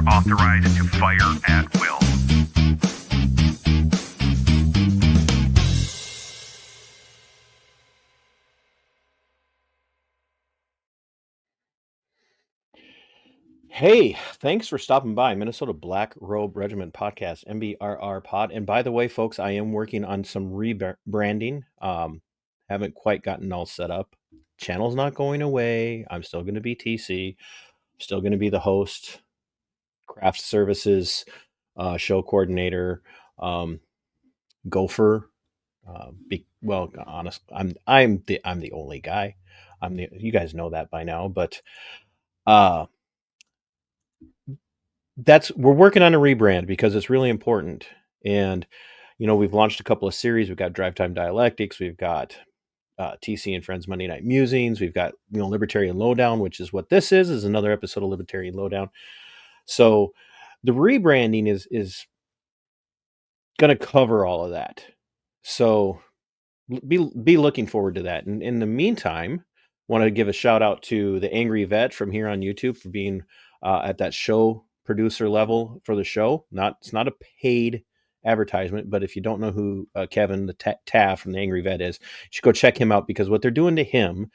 authorized to fire at will. Hey, thanks for stopping by. Minnesota Black Robe Regiment Podcast, MBRR Pod. And by the way, folks, I am working on some rebranding. Haven't quite gotten all set up. Channel's not going away. I'm still going to be TC. Still going to be the host, craft services, show coordinator, gopher. Well, honest, I'm the only guy. You guys know that by now, but we're working on a rebrand because it's really important. And we've launched a couple of series. We've got Drive Time Dialectics. We've got TC and Friends Monday Night Musings. We've got Libertarian Lowdown, which is what this is another episode of Libertarian Lowdown. So the rebranding is going to cover all of that. So be looking forward to that. And in the meantime, want to give a shout out to the Angry Vet from here on YouTube for being at that show producer level for the show. It's not a paid advertisement, but if you don't know who Kevin the Tav from the Angry Vet is, you should go check him out, because what they're doing to him,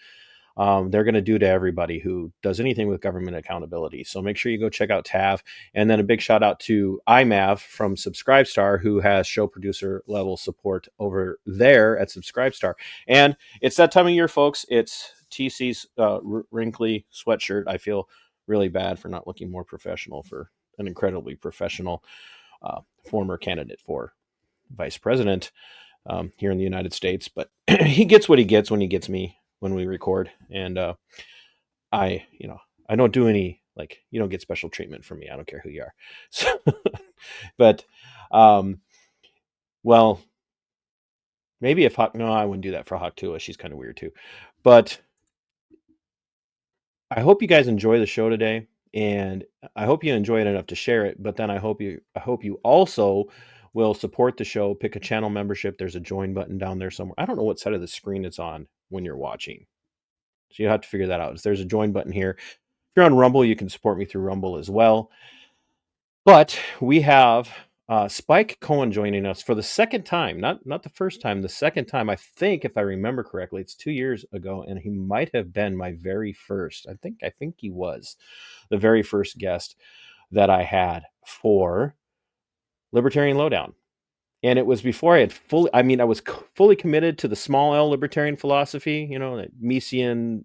they're going to do to everybody who does anything with government accountability. So make sure you go check out Tav. And then a big shout out to IMAV from Subscribestar, who has show producer level support over there at Subscribestar. And it's that time of year, folks. It's TC's wrinkly sweatshirt. I feel really bad for not looking more professional for an incredibly professional former candidate for vice president here in the United States. But he gets what he gets when he gets me when we record. And I don't do any, you don't get special treatment from me. I don't care who you are. So, but well, maybe if I wouldn't do that for Haktua. She's kind of weird too. But I hope you guys enjoy the show today, and I hope you enjoy it enough to share it. But then I hope you also will support the show. Pick a channel membership. There's a join button down there somewhere. I don't know what side of the screen it's on when you're watching, so you have to figure that out. There's a join button here. If you're on Rumble, you can support me through Rumble as well. But we have Spike Cohen joining us for the second time, not the first time, the second time. I think, if I remember correctly, it's 2 years ago, and he might have been my very first. I think he was the very first guest that I had for Libertarian Lowdown. And it was before I was fully committed to the small L libertarian philosophy, that Miesian,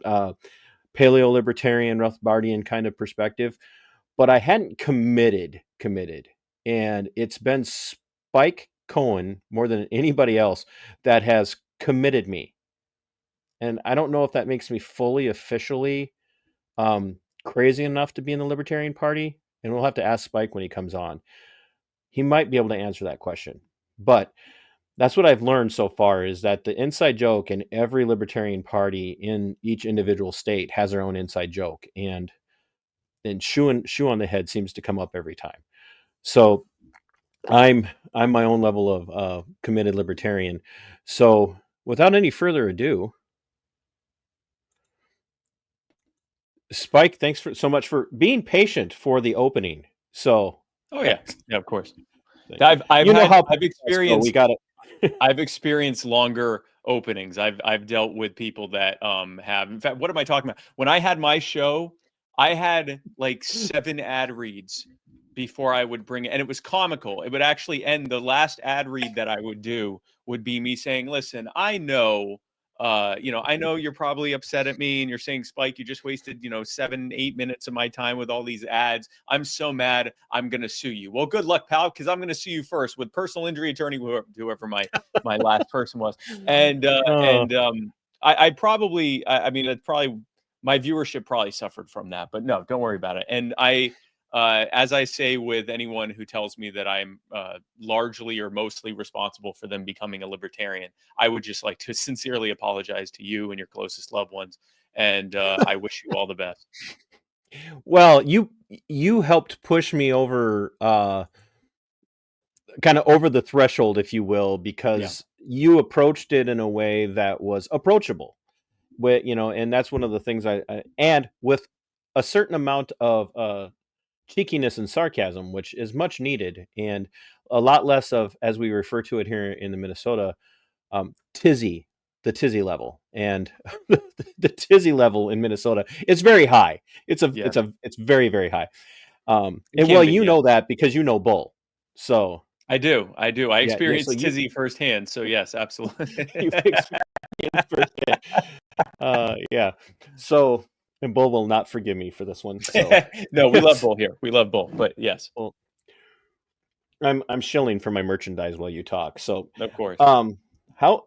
paleo-libertarian, Rothbardian kind of perspective. But I hadn't committed. And it's been Spike Cohen more than anybody else that has committed me. And I don't know if that makes me fully officially crazy enough to be in the Libertarian Party. And we'll have to ask Spike when he comes on. He might be able to answer that question. But that's what I've learned so far, is that the inside joke in every Libertarian Party in each individual state has their own inside joke. And shoe on the head seems to come up every time. So I'm my own level of committed libertarian. So without any further ado, Spike, thanks so much for being patient for the opening. So yeah, of course. I've experienced we got it. I've experienced longer openings. I've dealt with people that have. In fact, what am I talking about? When I had my show, I had like 7 ad reads before I would bring it, and it was comical. It would actually end. The last ad read that I would do would be me saying, "Listen, I know you're probably upset at me, and you're saying, Spike, you just wasted 7-8 minutes of my time with all these ads. I'm so mad. I'm gonna sue you. Well, good luck, pal, because I'm gonna sue you first with personal injury attorney, whoever my last person was." And I'd probably, it's probably, my viewership probably suffered from that, but no, don't worry about it. And as I say with anyone who tells me that I'm largely or mostly responsible for them becoming a libertarian, I would just like to sincerely apologize to you and your closest loved ones. And I wish you all the best. Well, you helped push me over, kind of over the threshold, if you will, because you approached it in a way that was approachable. And that's one of the things and with a certain amount of cheekiness and sarcasm, which is much needed, and a lot less of, as we refer to it here in the Minnesota, tizzy, the tizzy level. And the tizzy level in Minnesota is very high. It's very, very high. It And can well, be, you yeah. know that because you know Bull. So I do. I so experienced you tizzy firsthand. So yes, absolutely. you've experienced firsthand. Yeah. So, and Bull will not forgive me for this one. So No, we love it's, bull here. We love bull, but yes, well, I'm shilling for my merchandise while you talk. So, of course. um, how?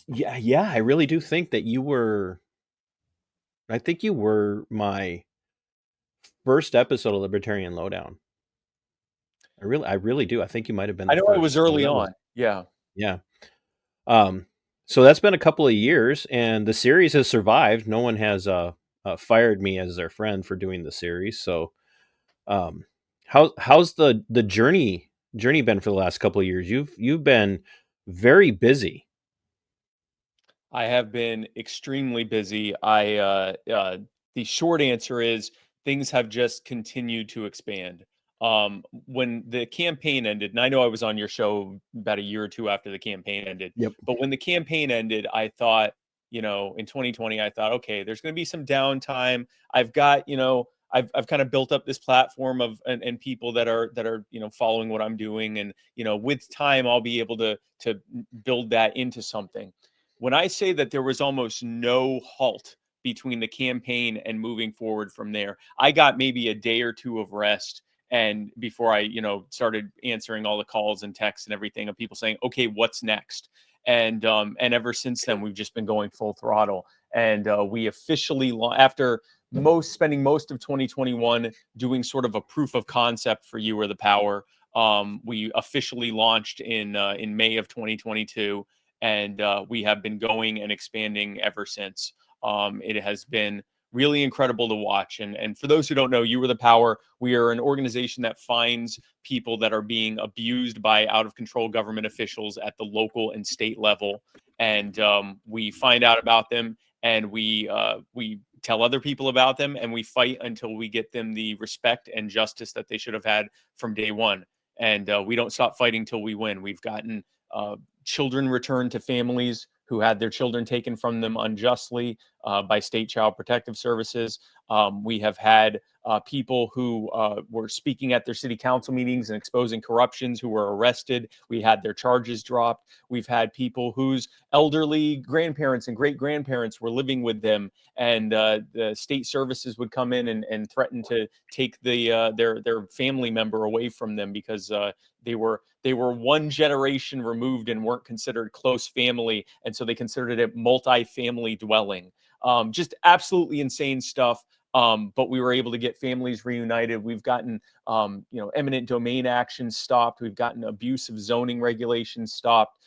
Yeah, I really do think that you were. I think you were my first episode of Libertarian Lowdown. I really do. I think you might have been I the know I was first. So early that was, on. Yeah. yeah. So that's been a couple of years, and the series has survived. No one has fired me as their friend for doing the series. So, um, how's the journey been for the last couple of years? You've been very busy. I have been extremely busy. The short answer is things have just continued to expand. When the campaign ended, and I know I was on your show about a year or two after the campaign ended, Yep. but when the campaign ended, I thought, in 2020, I thought, okay, there's going to be some downtime. I've got, I've kind of built up this platform of and people that are following what I'm doing, and with time, I'll be able to build that into something. When I say that there was almost no halt between the campaign and moving forward from there, I got maybe a day or two of rest. And before I, started answering all the calls and texts and everything of people saying, okay, what's next? And ever since then, we've just been going full throttle. And we officially, after spending most of 2021 doing sort of a proof of concept for You Are the Power, we officially launched in May of 2022, and we have been going and expanding ever since. It has been really incredible to watch. And for those who don't know, You Are the Power, we are an organization that finds people that are being abused by out of control government officials at the local and state level, and we find out about them, and we tell other people about them, and we fight until we get them the respect and justice that they should have had from day one. And we don't stop fighting till we win. We've gotten children returned to families who had their children taken from them unjustly by state child protective services. We have had people who were speaking at their city council meetings and exposing corruptions who were arrested. We had their charges dropped. We've had people whose elderly grandparents and great grandparents were living with them, and the state services would come in and threaten to take their family member away from them because they were one generation removed and weren't considered close family, and so they considered it multi-family dwelling. Just absolutely insane stuff. But we were able to get families reunited. We've gotten eminent domain actions stopped. We've gotten abusive zoning regulations stopped.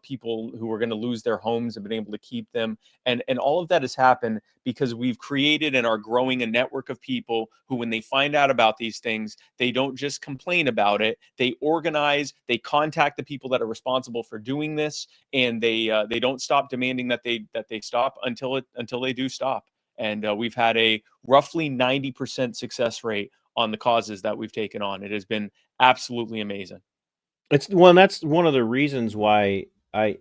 People who were going to lose their homes have been able to keep them, and all of that has happened because we've created and are growing a network of people who, when they find out about these things, they don't just complain about it. They organize, they contact the people that are responsible for doing this, and they don't stop demanding that they stop until they do stop. And we've had a roughly 90% success rate on the causes that we've taken on. It has been absolutely amazing. It's well, and that's one of the reasons why I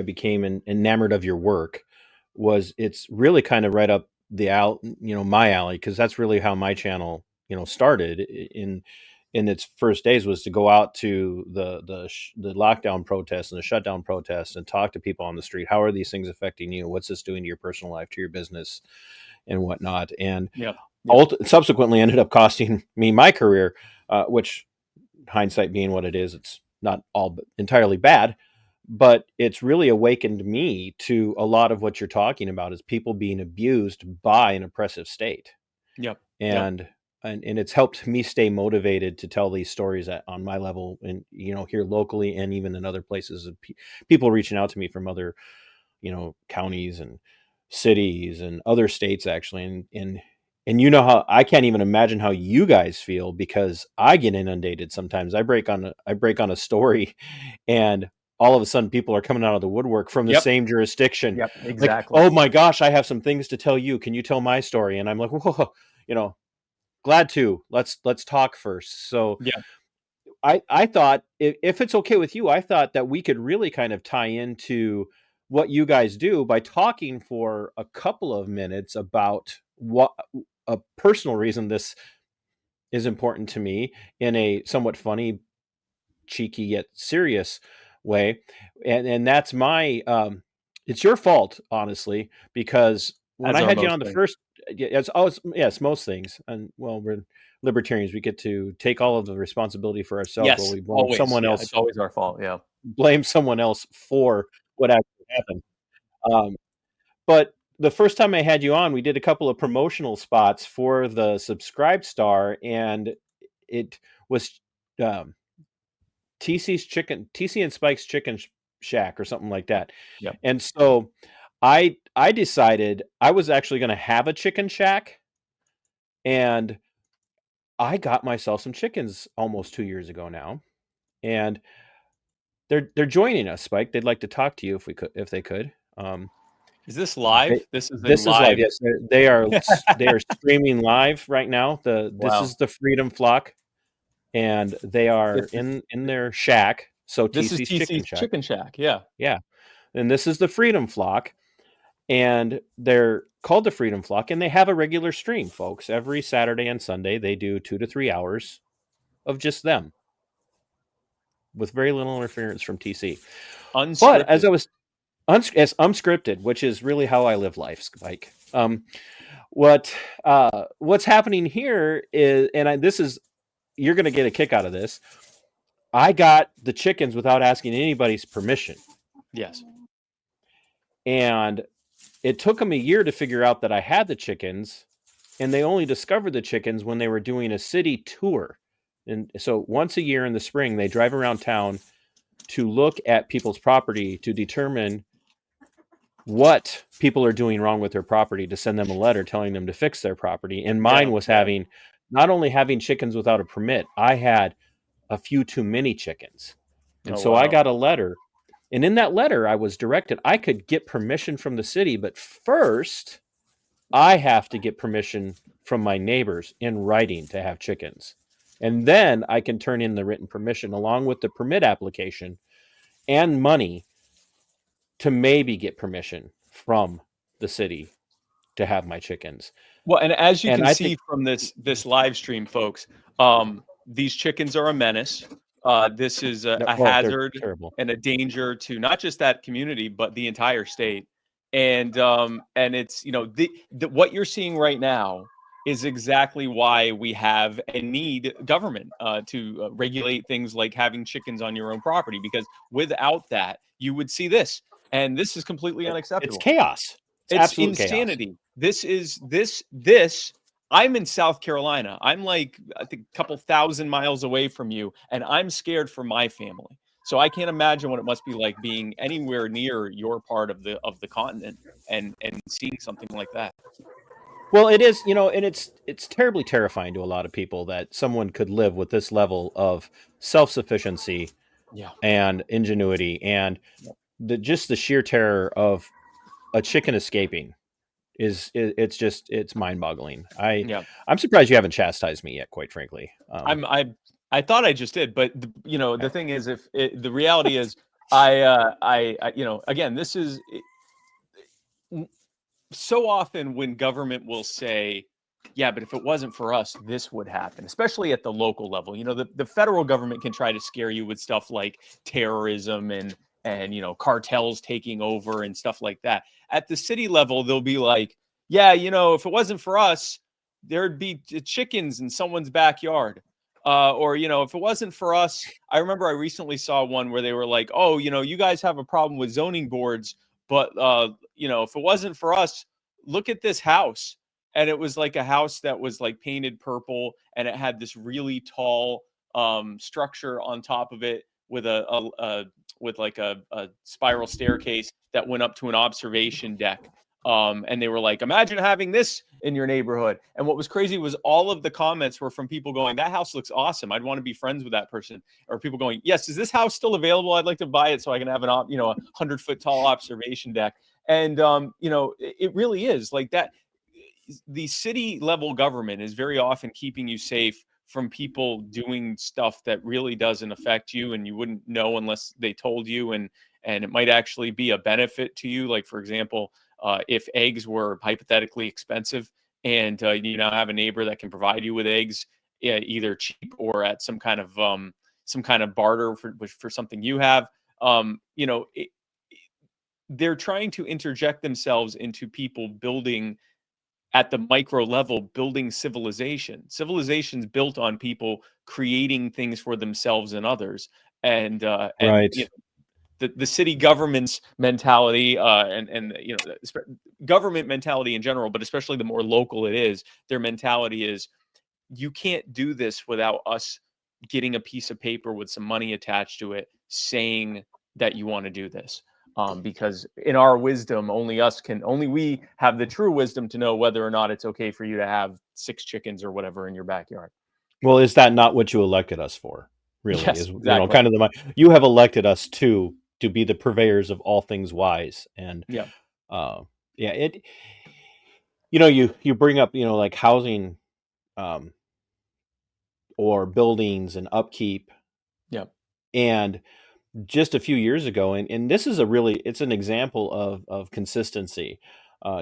became enamored of your work. Was it's really kind of right up my alley, because that's really how my channel started in its first days, was to go out to the lockdown protests and the shutdown protests and talk to people on the street. How are these things affecting you? What's this doing to your personal life, to your business, and whatnot? And Yep. Yep. subsequently ended up costing me my career, which, hindsight being what it is, it's not all but entirely bad, but it's really awakened me to a lot of what you're talking about, is people being abused by an oppressive state. Yep. Yep. And it's helped me stay motivated to tell these stories on my level, and here locally, and even in other places, of people reaching out to me from other counties and cities and other states, actually. And how I can't even imagine how you guys feel, because I get inundated sometimes. I break on a story, and all of a sudden people are coming out of the woodwork from the Yep. same jurisdiction. Yep. Like, Exactly. oh my gosh, I have some things to tell you. Can you tell my story? And I'm like, whoa, glad to. Let's talk first. So Yeah. I thought, if it's okay with you, I thought that we could really kind of tie into what you guys do by talking for a couple of minutes about what a personal reason this is important to me in a somewhat funny, cheeky yet serious way. And that's my it's your fault, honestly, because when As I are had you most on the things. first, it's always, yes, most things. And well, we're libertarians, we get to take all of the responsibility for ourselves while Yes, we blame always. someone Yeah, else it's always our fault. Yeah. for what actually happened. Um, but the first time I had you on, we did a couple of promotional spots for the Subscribe Star, and it was um, TC and Spike's Chicken Shack or something like that. Yeah. And so I decided I was actually going to have a chicken shack, and I got myself some chickens almost 2 years ago now, and they're joining us, Spike. They'd like to talk to you if they could. Is this They, live? This is in this is live. live. Yes, they are streaming live right now. This Wow. is the Freedom Flock, and they are This is in their shack. So this is TC's Chicken TC's Shack. Chicken Shack. Yeah. Yeah. And this is the Freedom Flock, and they're called the Freedom Flock, and they have a regular stream, folks. Every Saturday and Sunday, they do 2 to 3 hours of just them with very little interference from TC. But as Unscripted. I was as unscripted, which is really how I live life, Spike. What's happening here is, this is, you're going to get a kick out of this. I got the chickens without asking anybody's permission, Yes. and it took them a year to figure out that I had the chickens, and they only discovered the chickens when they were doing a city tour. And so once a year in the spring, they drive around town to look at people's property to determine what people are doing wrong with their property, to send them a letter telling them to fix their property. And mine Yeah. was Yeah. not only having chickens without a permit, I had a few too many chickens. And Oh so I wow. got a letter. And in that letter, I was directed I could get permission from the city, but first I have to get permission from my neighbors in writing to have chickens. And then I can turn in the written permission along with the permit application and money to maybe get permission from the city to have my chickens. Well, and as you And can I see think, from this live stream, folks, these chickens are a menace. This is a they're hazard terrible. and a danger to not just that community, but the entire state. And it's the what you're seeing right now is exactly why we have and need government to regulate things like having chickens on your own property, because without that, you would see this, and this is completely It's unacceptable. chaos. It's It's absolute chaos. insanity. This. I'm in South Carolina. I'm like, I think, a couple thousand miles away from you, and I'm scared for my family. So I can't imagine what it must be like being anywhere near your part of the continent and seeing something like that. Well, it is, and it's terribly terrifying to a lot of people that someone could live with this level of self-sufficiency Yeah. and ingenuity, and just the sheer terror of a chicken escaping it's mind-boggling. Yeah. I'm surprised you haven't chastised me yet, quite frankly. I thought I just did, but the thing is, the reality is, again, this is so often when government will say, yeah, but if it wasn't for us, this would happen, especially at the local level. The federal government can try to scare you with stuff like terrorism and cartels taking over and stuff like that. At the city level, they'll be like, yeah, if it wasn't for us, there'd be chickens in someone's backyard. Or if it wasn't for us, I remember I recently saw one where they were like, oh, you guys have a problem with zoning boards, but if it wasn't for us, look at this house. And it was like a house that was like painted purple, and it had this really tall structure on top of it with a spiral staircase that went up to an observation deck. And they were like, imagine having this in your neighborhood. And what was crazy was all of the comments were from people going, that house looks awesome. I'd want to be friends with that person. Or people going, yes, is this house still available? I'd like to buy it so I can have a 100-foot tall observation deck. And it really is like that. the city level government is very often keeping you safe from people doing stuff that really doesn't affect you and you wouldn't know unless they told you, and it might actually be a benefit to you. Like, for example, if eggs were hypothetically expensive and you now have a neighbor that can provide you with eggs, either cheap or at some kind of barter for something you have, you know, they're trying to interject themselves into people building at the micro level, building civilizations built on people creating things for themselves and others. And Right. you know, the city government's mentality, and you know, government mentality in general, but especially the more local it is, their mentality is, you can't do this without us getting a piece of paper with some money attached to it saying that you want to do this. Because in our wisdom, only we have the true wisdom to know whether or not it's okay for you to have 6 chickens or whatever in your backyard. Well, is that not what you elected us for? Really, Yes, is, exactly. kind of you have elected us to be the purveyors of all things wise, and Yeah, uh, yeah, you bring up, like housing, um, or buildings and upkeep, yeah, and just a few years ago, and this is it's an example of consistency.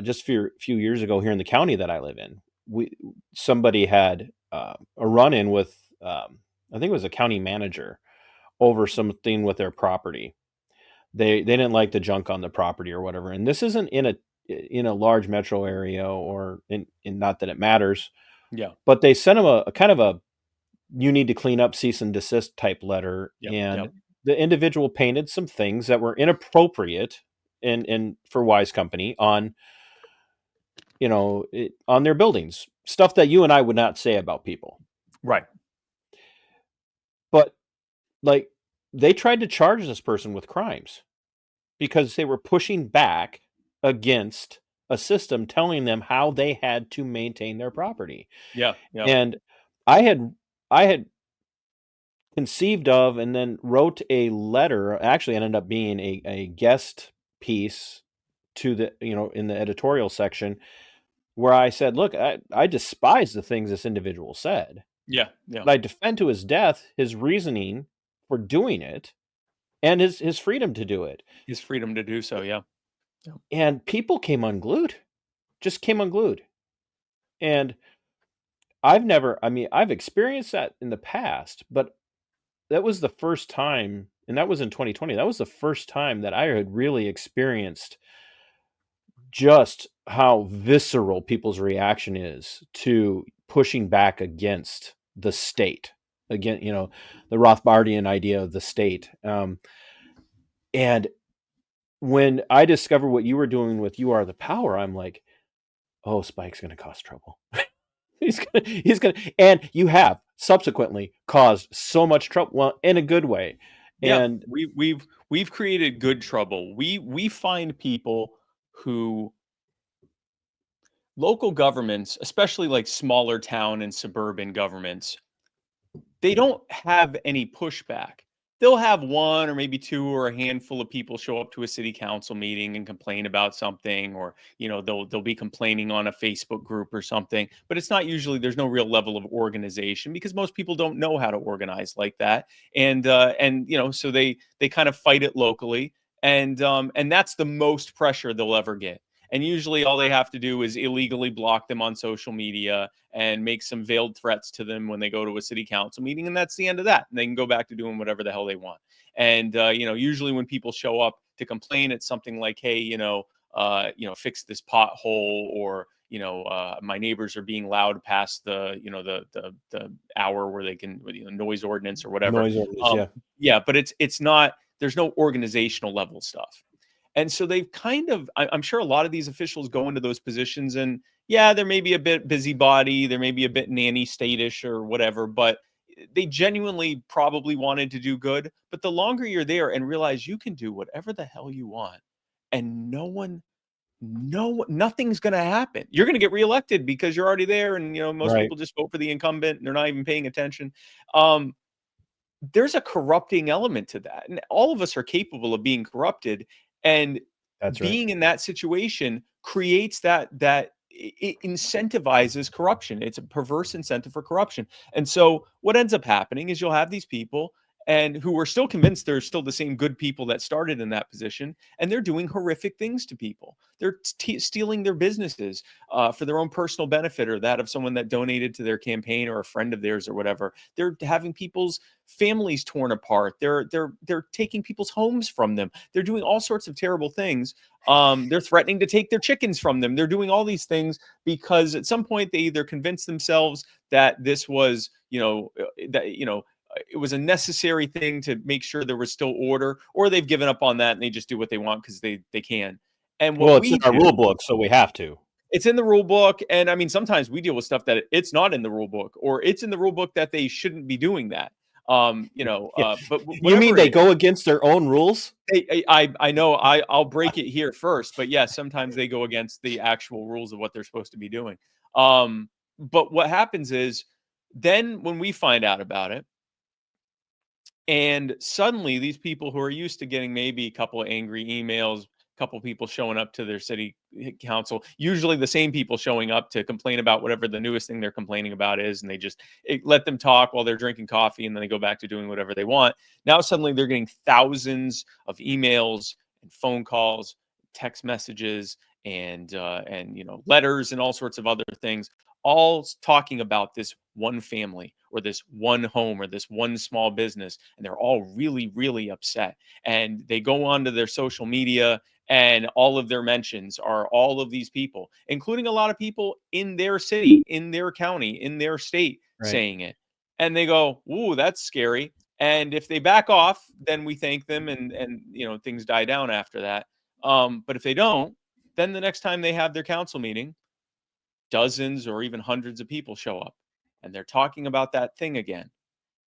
Just few years ago here in the county that I live in, somebody had a run-in with, I think it was a county manager, over something with their property. They didn't like the junk on the property or whatever, and this isn't in a large metro area, or in not that it matters, yeah, but they sent him a kind of a, you need to clean up, cease and desist type letter, yeah, yeah, and the individual painted some things that were inappropriate and for Wise Company on, on their buildings, stuff that you and I would not say about people. right. But, like, they tried to charge this person with crimes because they were pushing back against a system telling them how they had to maintain their property. Yeah, yeah, And I had I had conceived of and then wrote a letter, actually ended up being a guest piece to the, in the editorial section, where I said, look, I despise the things this individual said, yeah, yeah. but I defend to his death his reasoning for doing it, and his freedom to do it. His freedom to do so. Yeah, yeah, And people came unglued, just came unglued. And I've experienced that in the past, but that was the first time, and that was in 2020. That was the first time that I had really experienced just how visceral people's reaction is to pushing back against the state. Again, the Rothbardian idea of the state. And when I discovered what you were doing with You Are the Power, I'm like, oh, Spike's going to cause trouble. he's gonna, and you have subsequently caused so much trouble, well, in a good way. yeah. And We've created good trouble. We find people who, local governments, especially like smaller town and suburban governments, they don't have any pushback. They'll have one or maybe two or a handful of people show up to a city council meeting and complain about something, or they'll be complaining on a Facebook group or something. But it's not usually, there's no real level of organization because most people don't know how to organize like that, and so they kind of fight it locally, and that's the most pressure they'll ever get. And usually all they have to do is illegally block them on social media and make some veiled threats to them when they go to a city council meeting, and that's the end of that. And they can go back to doing whatever the hell they want. And usually when people show up to complain, it's something like, "Hey, fix this pothole," or my neighbors are being loud past the hour where they can, noise ordinance or whatever. noise ordinance, yeah. Yeah, but it's not. There's no organizational level stuff. And so they've kind of, I'm sure a lot of these officials go into those positions, and yeah, there may be a bit busybody, there may be a bit nanny state-ish or whatever, but they genuinely probably wanted to do good. But the longer you're there and realize you can do whatever the hell you want, and nothing's going to happen. You're going to get reelected because you're already there, and most Right. people just vote for the incumbent and they're not even paying attention. There's a corrupting element to that, and all of us are capable of being corrupted. And That's right. being in that situation creates that it incentivizes corruption. It's a perverse incentive for corruption. And so what ends up happening is you'll have these people and who are still convinced they're still the same good people that started in that position, and they're doing horrific things to people. They're stealing their businesses for their own personal benefit or that of someone that donated to their campaign or a friend of theirs or whatever. They're having people's families torn apart. They're taking people's homes from them. They're doing all sorts of terrible things. They're threatening to take their chickens from them. They're doing all these things because at some point they either convinced themselves that this was, it was a necessary thing to make sure there was still order, or they've given up on that and they just do what they want because they can. And what Well, it's in we our rule do, book, so we have to. it's in the rule book. And I mean, sometimes we deal with stuff that it's not in the rule book, or it's in the rule book that they shouldn't be doing that. Yeah. But You mean whatever they it is, go against their own rules? I know I'll break it here first, but yes, sometimes they go against the actual rules of what they're supposed to be doing. But what happens is then when we find out about it, and suddenly these people who are used to getting maybe a couple of angry emails, a couple of people showing up to their city council, usually the same people showing up to complain about whatever the newest thing they're complaining about is, and they just let them talk while they're drinking coffee, and then they go back to doing whatever they want. Now suddenly they're getting thousands of emails and phone calls, text messages, and letters and all sorts of other things, all talking about this one family or this one home or this one small business, and they're all really, really upset. And they go onto their social media, and all of their mentions are all of these people, including a lot of people in their city, in their county, in their state, Right. saying it. And they go, "Ooh, that's scary." And if they back off, then we thank them, and things die down after that. But if they don't, then the next time they have their council meeting, dozens or even hundreds of people show up, and they're talking about that thing again,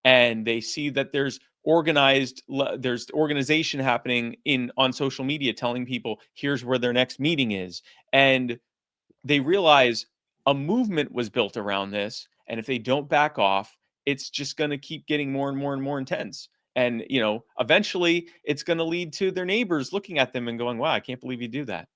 and they see that there's organization happening in on social media telling people here's where their next meeting is, and they realize a movement was built around this, and if they don't back off, it's just going to keep getting more and more and more intense. And eventually it's going to lead to their neighbors looking at them and going, wow, I can't believe you do that.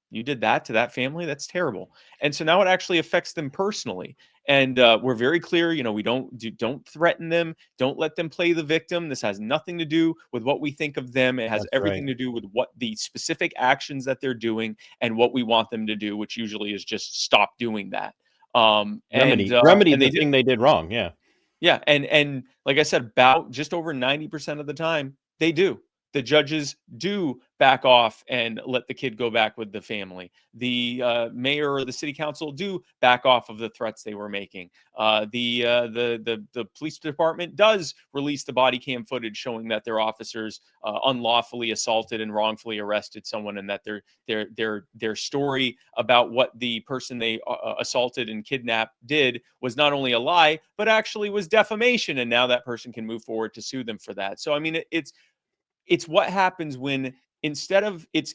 You did that to that family. That's terrible. And so now it actually affects them personally. And we're very clear, we don't threaten them. Don't let them play the victim. This has nothing to do with what we think of them. It has That's right. everything to do with what the specific actions that they're doing and what we want them to do, which usually is just stop doing that. Remedy And they the do. thing they did wrong. Yeah. Yeah, and like I said, about just over 90% of the time, they do. The judges do back off and let the kid go back with the family. The mayor or the city council do back off of the threats they were making. The police department does release the body cam footage showing that their officers unlawfully assaulted and wrongfully arrested someone, and that their story about what the person they assaulted and kidnapped did was not only a lie, but actually was defamation, and now that person can move forward to sue them for that. So I mean, it's what happens when instead of it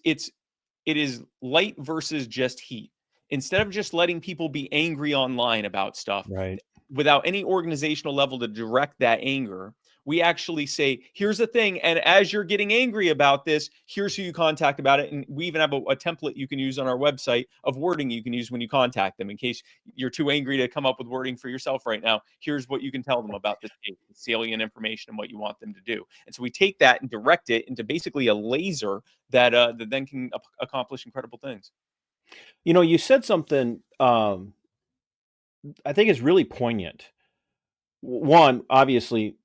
is light versus just heat. Instead of just letting people be angry online about stuff Right. without any organizational level to direct that anger, we actually say, here's the thing. And as you're getting angry about this, here's who you contact about it. And we even have a template you can use on our website of wording you can use when you contact them. In case you're too angry to come up with wording for yourself right now, here's what you can tell them about this case, the salient information and what you want them to do. And so we take that and direct it into basically a laser that then can accomplish incredible things. You said something I think is really poignant. One, obviously,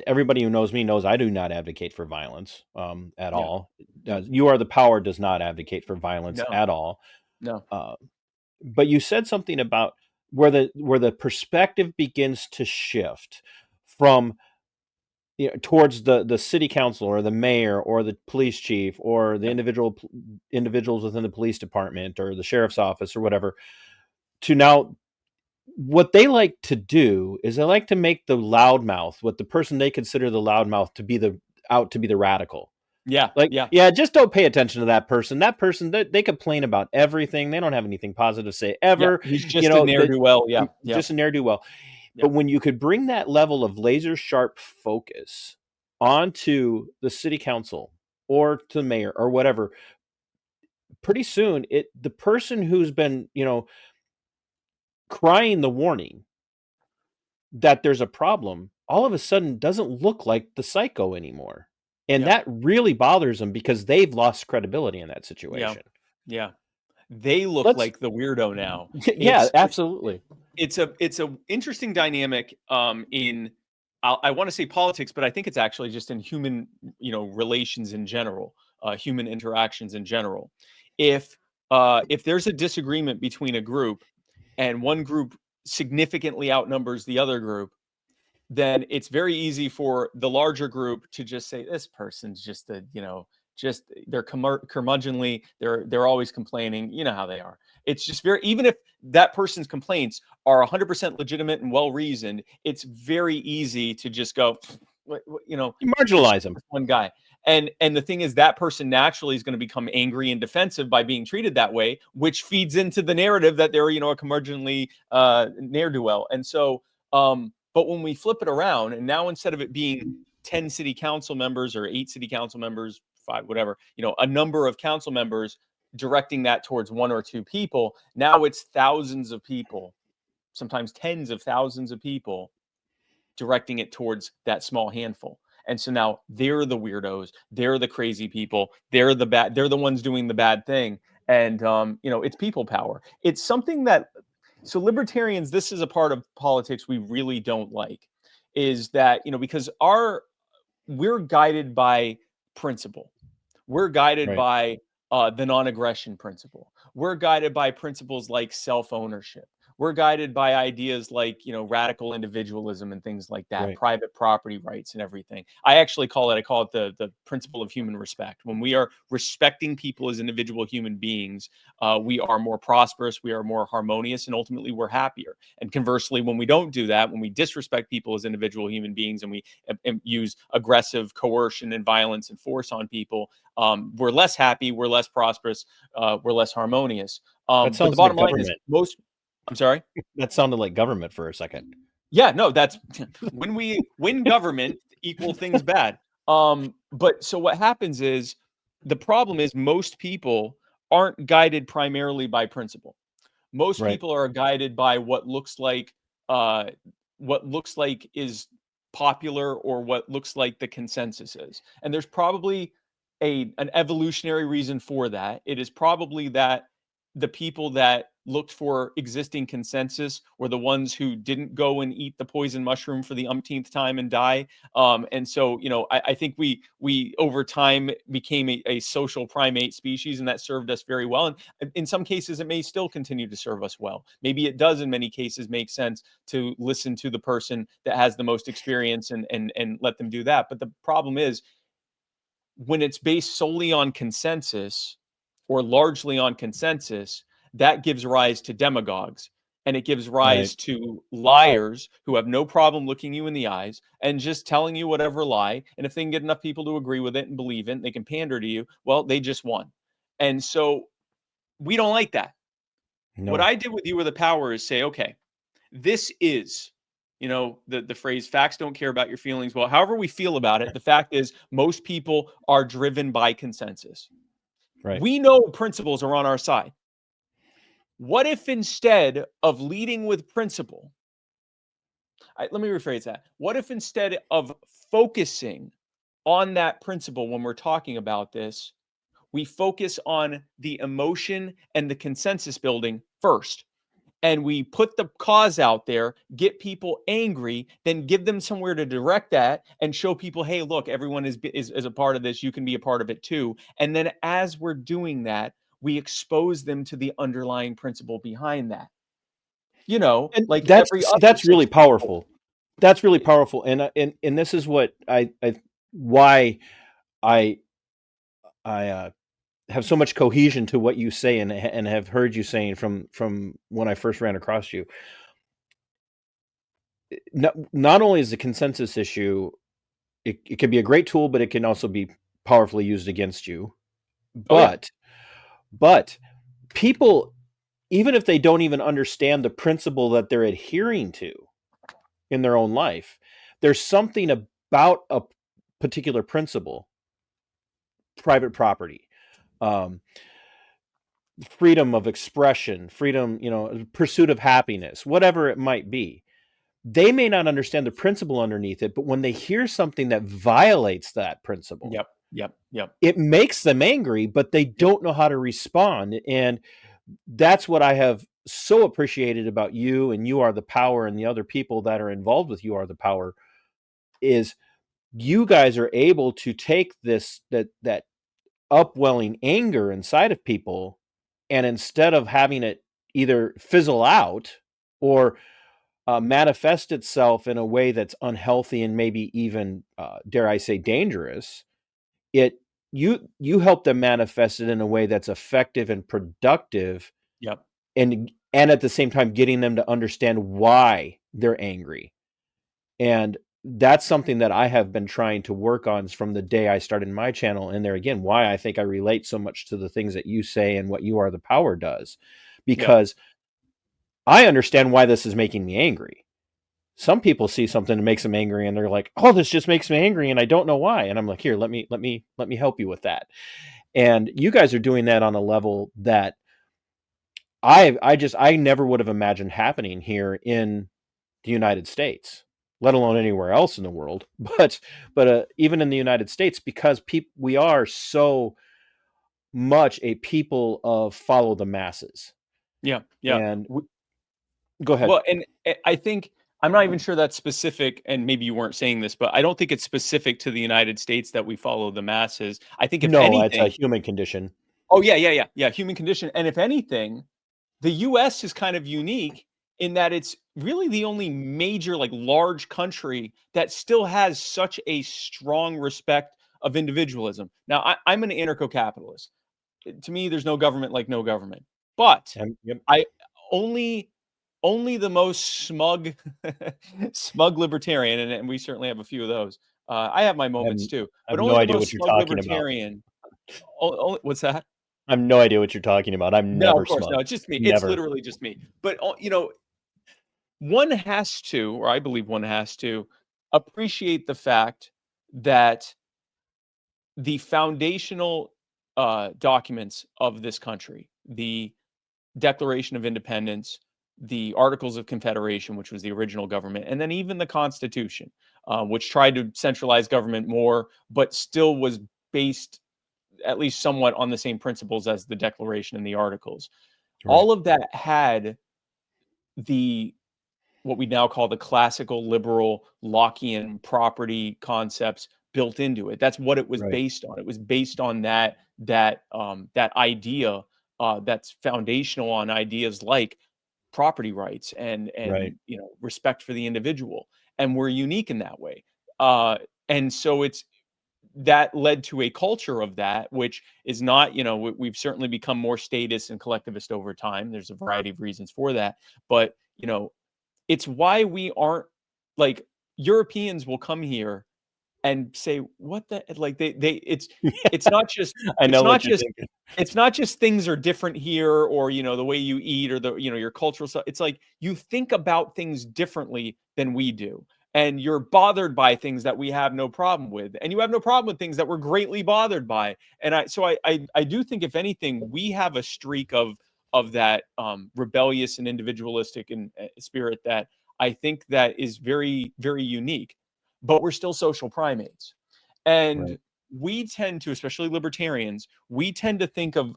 everybody who knows me knows I do not advocate for violence at Yeah. all. You Are the Power does not advocate for violence No, at all. no. Uh, but you said something about where the perspective begins to shift from towards the city council or the mayor or the police chief or the Yeah. individuals within the police department or the sheriff's office or whatever, to now what they like to do is they like to make the loudmouth, what the person they consider the loudmouth, to be the radical. Yeah. Like, Yeah. yeah, just don't pay attention to that person. That person, they complain about everything. They don't have anything positive to say Yeah. ever. He's just a That ne'er-do-well. Yeah. Yeah. just a ne'er do well. Yeah. But when you could bring that level of laser sharp focus onto the city council or to the mayor or whatever, pretty soon the person who's been, crying the warning that there's a problem, all of a sudden doesn't look like the psycho anymore. And Yeah. that really bothers them because they've lost credibility in that Yeah. situation. Yeah. They look Let's like the weirdo now. Yeah, absolutely. It's a interesting dynamic in I want to say politics, but I think it's actually just in human, relations in general, human interactions in general. If there's a disagreement between a group and one group significantly outnumbers the other group, then it's very easy for the larger group to just say this person's just just they're curmudgeonly, they're always complaining, you know how they are. It's just very, even if that person's complaints are 100% legitimate and well reasoned, it's very easy to just go, You marginalize them. one guy. And the thing is, that person naturally is going to become angry and defensive by being treated that way, which feeds into the narrative that they're, a curmudgeonly ne'er-do-well. And so but when we flip it around, and now instead of it being 10 city council members or 8 city council members, 5, whatever, a number of council members directing that towards 1 or 2 people, now it's thousands of people, sometimes tens of thousands of people directing it towards that small handful. And so now they're the weirdos, they're the crazy people, they're the ones doing the bad thing. And it's people power. It's something that, so libertarians, this is a part of politics we really don't like, is that, because we're guided by principle. We're guided Right. by the non-aggression principle. We're guided by principles like self-ownership. We're guided by ideas like, radical individualism and things like that, Right. private property rights and everything. I call it the principle of human respect. When we are respecting people as individual human beings, we are more prosperous, we are more harmonious, and ultimately we're happier. And conversely, when we don't do that, when we disrespect people as individual human beings, and we use aggressive coercion and violence and force on people, we're less happy, we're less prosperous, we're less harmonious. That But the sounds like bottom line is government. I'm sorry. That sounded like government for a second. Yeah, no, that's when government equal things bad. But so what happens is, the problem is most people aren't guided primarily by principle. Most Right. people are guided by uh, what looks like is popular, or what looks like the consensus is. And there's probably an evolutionary reason for that. It is probably that the people that looked for existing consensus were the ones who didn't go and eat the poison mushroom for the umpteenth time and die. And so, I think we over time became a social primate species, and that served us very well. And in some cases, it may still continue to serve us well. Maybe it does in many cases make sense to listen to the person that has the most experience, and let them do that. But the problem is, when it's based solely on consensus, or largely on consensus, that gives rise to demagogues, and it gives Right. rise to liars who have no problem looking you in the eyes and just telling you whatever lie. And if they can get enough people to agree with it and believe it, they can pander to you. Well, they just won. And so we don't like that. What No. I did with You Are the Power is say, okay, this is, the phrase, facts don't care about your feelings. Well, however we feel about it, the fact is most people are driven by consensus. Right. We know principles are on our side. What if instead of leading with principle, let me rephrase that. What if instead of focusing on that principle when we're talking about this, we focus on the emotion and the consensus building first? And we put the cause out there, get people angry, then give them somewhere to direct that and show people, hey, look, everyone is a part of this. You can be a part of it too. And then as we're doing that, we expose them to the underlying principle behind that. And Like that's every see, other that's really successful. powerful. That's really powerful. And this is what why I have so much cohesion to what you say, and have heard you saying from when I first ran across you. Not only is the consensus issue, it can be a great tool, but it can also be powerfully used against you. Oh yeah. But people, even if they don't even understand the principle that they're adhering to in their own life, there's something about a particular principle, private property, um, freedom of expression, freedom, pursuit of happiness, whatever it might be. They may not understand the principle underneath it, but when they hear something that violates that principle, Yep. it makes them angry, but they don't know how to respond. And that's what I have so appreciated about you and You Are the Power and the other people that are involved with You Are the Power is you guys are able to take that upwelling anger inside of people, and instead of having it either fizzle out or manifest itself in a way that's unhealthy and maybe even, dare I say, dangerous, it you help them manifest it in a way that's effective and productive, Yep. and at the same time getting them to understand why they're angry. And that's something that I have been trying to work on from the day I started my channel. And there again, why I think I relate so much to the things that you say and what You Are the Power does, Yep. because I understand why this is making me angry. Some people see something that makes them angry and they're like, "Oh, this just makes me angry and I don't know why." And I'm like, "Here, let me help you with that." And you guys are doing that on a level that I never would have imagined happening here in the United States, let alone anywhere else in the world. But even in the United States, because we are so much a people of follow the masses. Yeah. And go ahead. Well, and I think I'm not even sure that's specific, and maybe you weren't saying this, but I don't think it's specific to the United States that we follow the masses. I think if No, it's a anything, human condition. oh yeah, human condition. And if anything, the US is kind of unique in that it's really the only major, like large country that still has such a strong respect of individualism. Now, I'm an anarcho-capitalist. To me, there's no government like no government. But Yep. I only the most smug smug libertarian, and we certainly have a few of those. I have my moments too, I but have no only the idea most what you're smug talking about. libertarian. What's that? I have no idea what you're talking about. I'm No, never of course, smug. no. It's just me. It's Never. literally just me. But one has to, or I believe one has to, appreciate the fact that the foundational documents of this country, the Declaration of Independence, the Articles of Confederation, which was the original government, and then even the Constitution, which tried to centralize government more, but still was based at least somewhat on the same principles as the Declaration and the Articles. Right. All of that had the what we now call the classical liberal Lockean property concepts built into it. That's what it was Right. based on. It was based on that idea that's foundational on ideas like property rights Right. and respect for the individual. And we're unique in that way. And so it's that led to a culture of that, which is not, we've certainly become more statist and collectivist over time. There's a variety of reasons for that, but it's why we aren't like Europeans will come here and say, "What the," like they it's not just I it's know what not you're just thinking. it's not just things are different here or the way you eat or your cultural stuff. It's like you think about things differently than we do. And you're bothered by things that we have no problem with. And you have no problem with things that we're greatly bothered by. And I do think if anything, we have a streak of that rebellious and individualistic and spirit that I think that is very, very unique. But we're still social primates. And Right. we tend to, especially libertarians, we tend to think of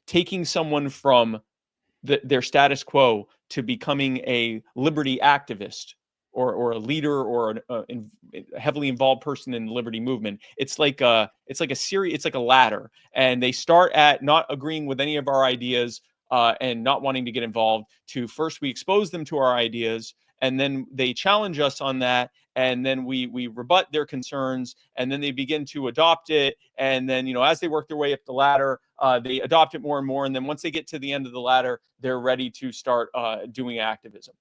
taking someone from their status quo to becoming a liberty activist or a leader or a heavily involved person in the liberty movement. It's like a series. It's like a ladder, and they start at not agreeing with any of our ideas and not wanting to get involved. To first, we expose them to our ideas, and then they challenge us on that, and then we rebut their concerns, and then they begin to adopt it, and then as they work their way up the ladder, they adopt it more and more, and then once they get to the end of the ladder, they're ready to start doing activism.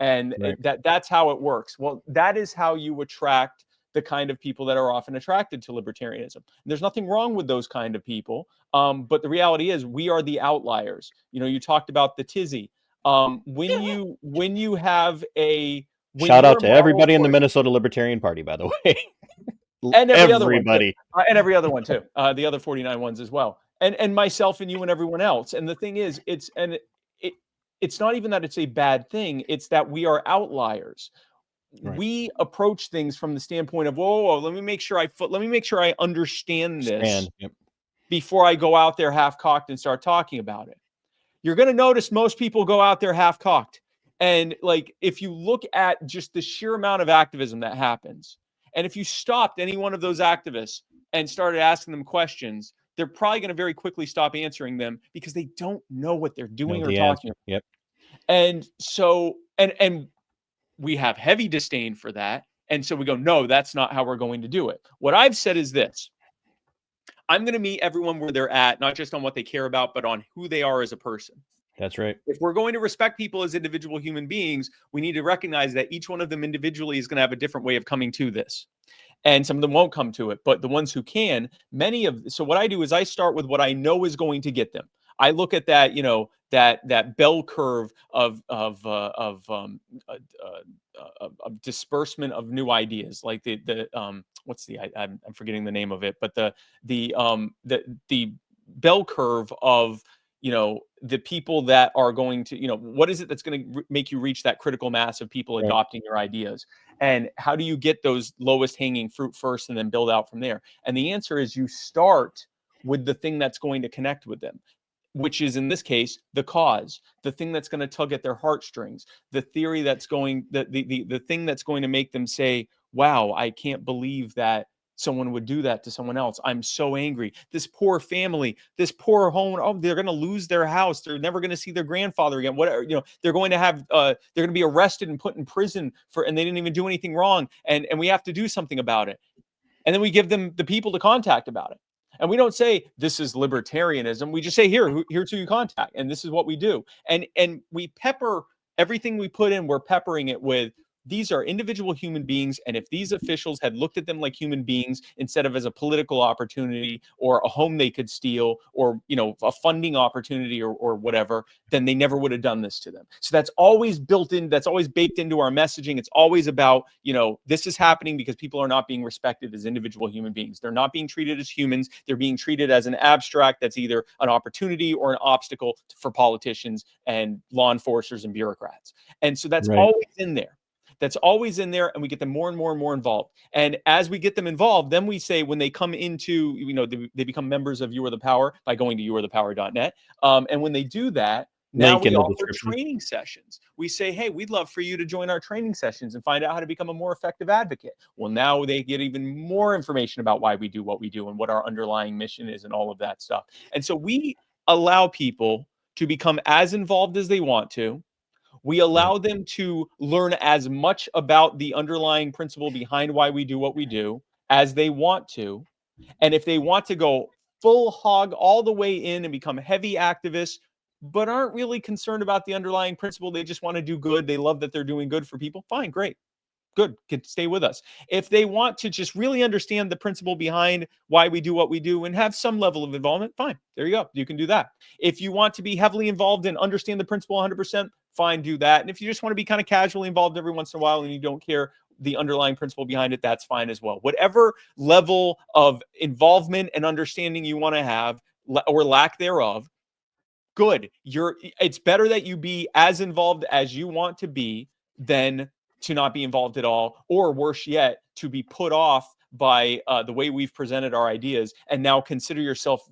And Right. that's how it works. Well, that is how you attract the kind of people that are often attracted to libertarianism. And there's nothing wrong with those kind of people, but the reality is we are the outliers. You talked about the tizzy. When you have a when Shout out your to moral everybody in the choice, Minnesota Libertarian Party, by the way. and every other one too, Everybody. and every other one too, the other 49 ones as well. and myself and you and everyone else. And the thing is, it's not even that it's a bad thing. It's that we are outliers. Right. We approach things from the standpoint of, whoa, let me make sure I understand this Yep. before I go out there half cocked and start talking about it. You're going to notice most people go out there half cocked. And like, if you look at just the sheer amount of activism that happens, and if you stopped any one of those activists and started asking them questions, they're probably going to very quickly stop answering them because they don't know what they're doing or talking about. Yep. And so, and we have heavy disdain for that. And so we go, no, that's not how we're going to do it. What I've said is this: I'm going to meet everyone where they're at, not just on what they care about, but on who they are as a person. That's right. If we're going to respect people as individual human beings, we need to recognize that each one of them individually is going to have a different way of coming to this. And some of them won't come to it, but the ones who can, so what I do is I start with what I know is going to get them. I look at that, that bell curve of disbursement of new ideas, like I'm forgetting the name of it, but the bell curve of the people that are going to, what is it that's going to make you reach that critical mass of people adopting your ideas? And how do you get those lowest hanging fruit first and then build out from there? And the answer is you start with the thing that's going to connect with them, which is, in this case, the cause, the thing that's going to tug at their heartstrings, the theory that's going, the thing that's going to make them say, wow, I can't believe that someone would do that to someone else. I'm so angry. This poor family, this poor home. Oh, they're going to lose their house. They're never going to see their grandfather again. Whatever, they're going to have, they're going to be arrested and put in prison and they didn't even do anything wrong. And we have to do something about it. And then we give them the people to contact about it. And we don't say this is libertarianism. We just say here's who you contact, and this is what we do. And we pepper everything we put in. We're peppering it with, these are individual human beings, and if these officials had looked at them like human beings instead of as a political opportunity or a home they could steal or a funding opportunity or whatever, then they never would have done this to them. So that's always built in. That's always baked into our messaging. It's always about this is happening because people are not being respected as individual human beings. They're not being treated as humans. They're being treated as an abstract that's either an opportunity or an obstacle for politicians and law enforcers and bureaucrats. And so that's always in there. That's always in there, and we get them more and more and more involved. And as we get them involved, then we say, when they come into, they become members of You Are the Power by going to youarethepower.net. And when they do that, now we offer training sessions. We say, hey, we'd love for you to join our training sessions and find out how to become a more effective advocate. Well, now they get even more information about why we do what we do and what our underlying mission is and all of that stuff. And so we allow people to become as involved as they want to. We allow them to learn as much about the underlying principle behind why we do what we do as they want to. And if they want to go full hog all the way in and become heavy activists, but aren't really concerned about the underlying principle, they just want to do good, they love that they're doing good for people, fine, great. Good, stay with us. If they want to just really understand the principle behind why we do what we do and have some level of involvement, fine, there you go. You can do that. If you want to be heavily involved and understand the principle 100%, fine, do that. And if you just want to be kind of casually involved every once in a while and you don't care the underlying principle behind it, that's fine as well. Whatever level of involvement and understanding you want to have, or lack thereof, good. It's better that you be as involved as you want to be than to not be involved at all, or worse yet, to be put off by the way we've presented our ideas and now consider yourself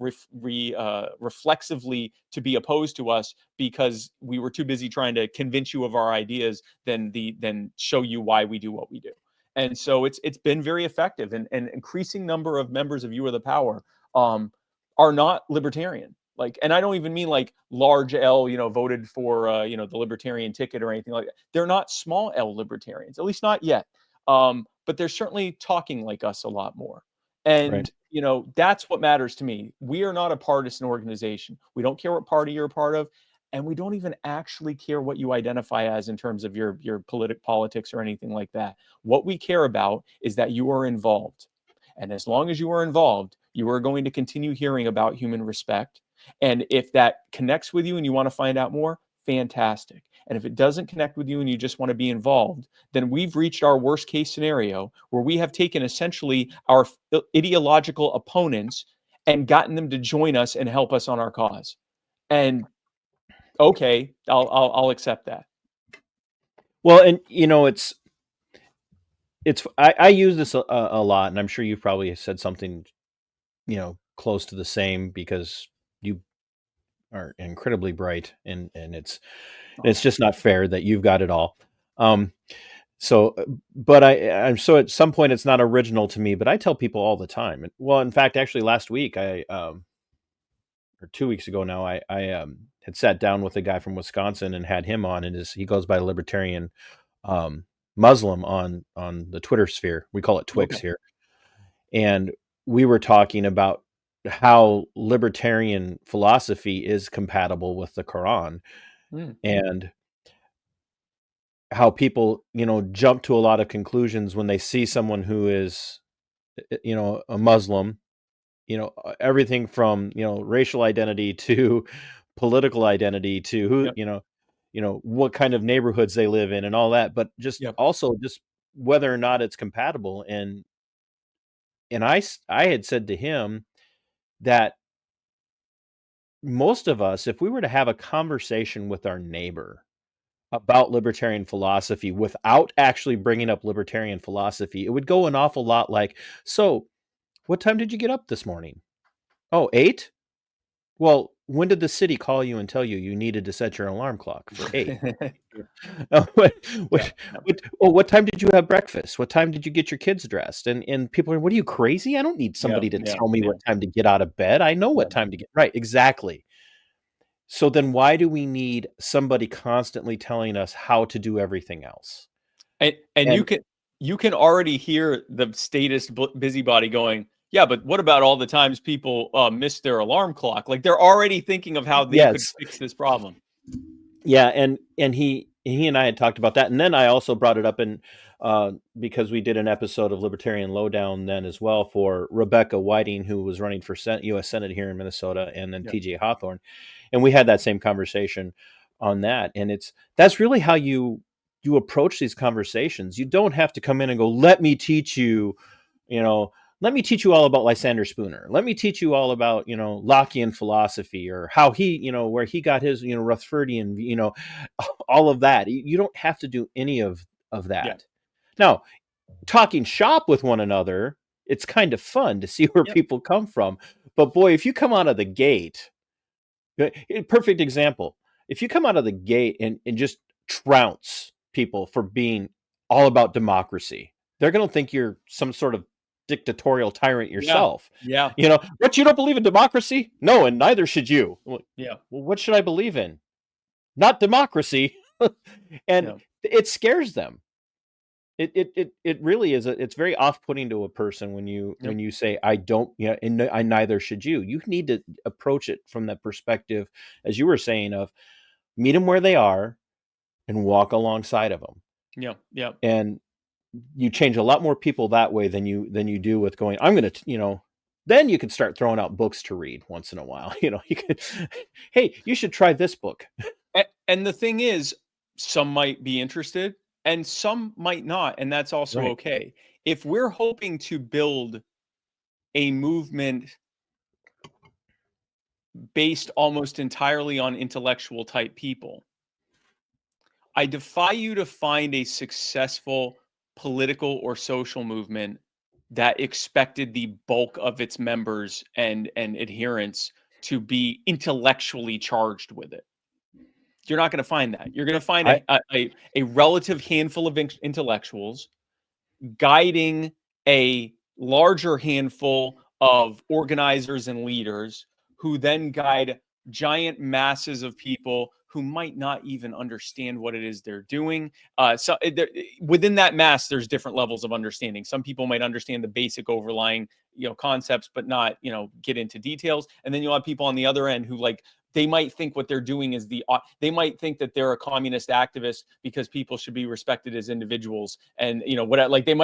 reflexively to be opposed to us because we were too busy trying to convince you of our ideas than show you why we do what we do. And so it's been very effective, and an increasing number of members of You Are the Power are not libertarian. And I don't even mean like large L, voted for, the libertarian ticket or anything like that. They're not small L libertarians, at least not yet. But they're certainly talking like us a lot more. And, that's what matters to me. We are not a partisan organization. We don't care what party you're a part of. And we don't even actually care what you identify as in terms of your politics or anything like that. What we care about is that you are involved. And as long as you are involved, you are going to continue hearing about human respect. And if that connects with you and you want to find out more, fantastic. And if it doesn't connect with you and you just want to be involved, then we've reached our worst case scenario where we have taken essentially our ideological opponents and gotten them to join us and help us on our cause. And okay, I'll accept that. Well, and I use this a lot, and I'm sure you've probably said something, close to the same, because you are incredibly bright, and it's just not fair that you've got it all. So, but I'm so at some point it's not original to me, but I tell people all the time. Well, in fact, actually last week or 2 weeks ago now, I had sat down with a guy from Wisconsin and had him on, and he goes by Libertarian um, Muslim on the Twitter sphere. We call it Twix Okay. here, and we were talking about how libertarian philosophy is compatible with the Quran, Mm, and how people, jump to a lot of conclusions when they see someone who is, a Muslim, everything from, racial identity to political identity to who, yep. what kind of neighborhoods they live in and all that, but just Yep. also just whether or not it's compatible. And I had said to him that most of us, if we were to have a conversation with our neighbor about libertarian philosophy without actually bringing up libertarian philosophy, it would go an awful lot like, "So, what time did you get up this morning?" "Oh, 8? Well, when did the city call you and tell you you needed to set your alarm clock for 8? What Yeah. what what time did you have breakfast? What time did you get your kids dressed?" And people are, "What are you, crazy? I don't need Yeah. somebody to Yeah. tell me Yeah. what time to get out of bed. I know Yeah. what time to get." Right, exactly. So then why do we need somebody constantly telling us how to do everything else? And And you can already hear the statist busybody going, yeah, but what about all the times people miss their alarm clock? Like they're already thinking of how they could yes. fix this problem. Yeah, and he and I had talked about that, and then I also brought it up because we did an episode of Libertarian Lowdown then as well for Rebecca Whiting, who was running for U.S. Senate here in Minnesota, and then Yeah. T.J. Hawthorne, and we had that same conversation on that, and that's really how you approach these conversations. You don't have to come in and go, "Let me teach you," you know, let me teach you all about Lysander Spooner. Let me teach you all about, Lockean philosophy, or how he, where he got his, Rutherfordian, all of that. You don't have to do any of Yeah. that. Now, talking shop with one another, it's kind of fun to see where Yep. people come from. But boy, if you come out of the gate, perfect example. If you come out of the gate and just trounce people for being all about democracy, they're going to think you're some sort of dictatorial tyrant Yeah. yourself. Yeah. What, you don't believe in democracy? No, and neither should you. Well, Yeah. what should I believe in? Not democracy. And Yeah. it scares them. It really is. It's very off-putting to a person when Yep. you say, I don't, and I neither should you. You need to approach it from that perspective, as you were saying, of meet them where they are and walk alongside of them. Yeah. Yeah. And you change a lot more people that way than you do with going, I'm going to, then you can start throwing out books to read once in a while. You could, hey, you should try this book. And the thing is, some might be interested and some might not, and that's also Right. okay. If we're hoping to build a movement based almost entirely on intellectual type people, I defy you to find a successful political or social movement that expected the bulk of its members and adherents to be intellectually charged with it. You're not going to find that. You're going to find I a relative handful of intellectuals guiding a larger handful of organizers and leaders who then guide giant masses of people who might not even understand what it is they're doing. Within that mass, there's different levels of understanding. Some people might understand the basic overlying, concepts, but not, get into details. And then you'll have people on the other end who they might think what they're doing is they might think that they're a communist activist because people should be respected as individuals, and they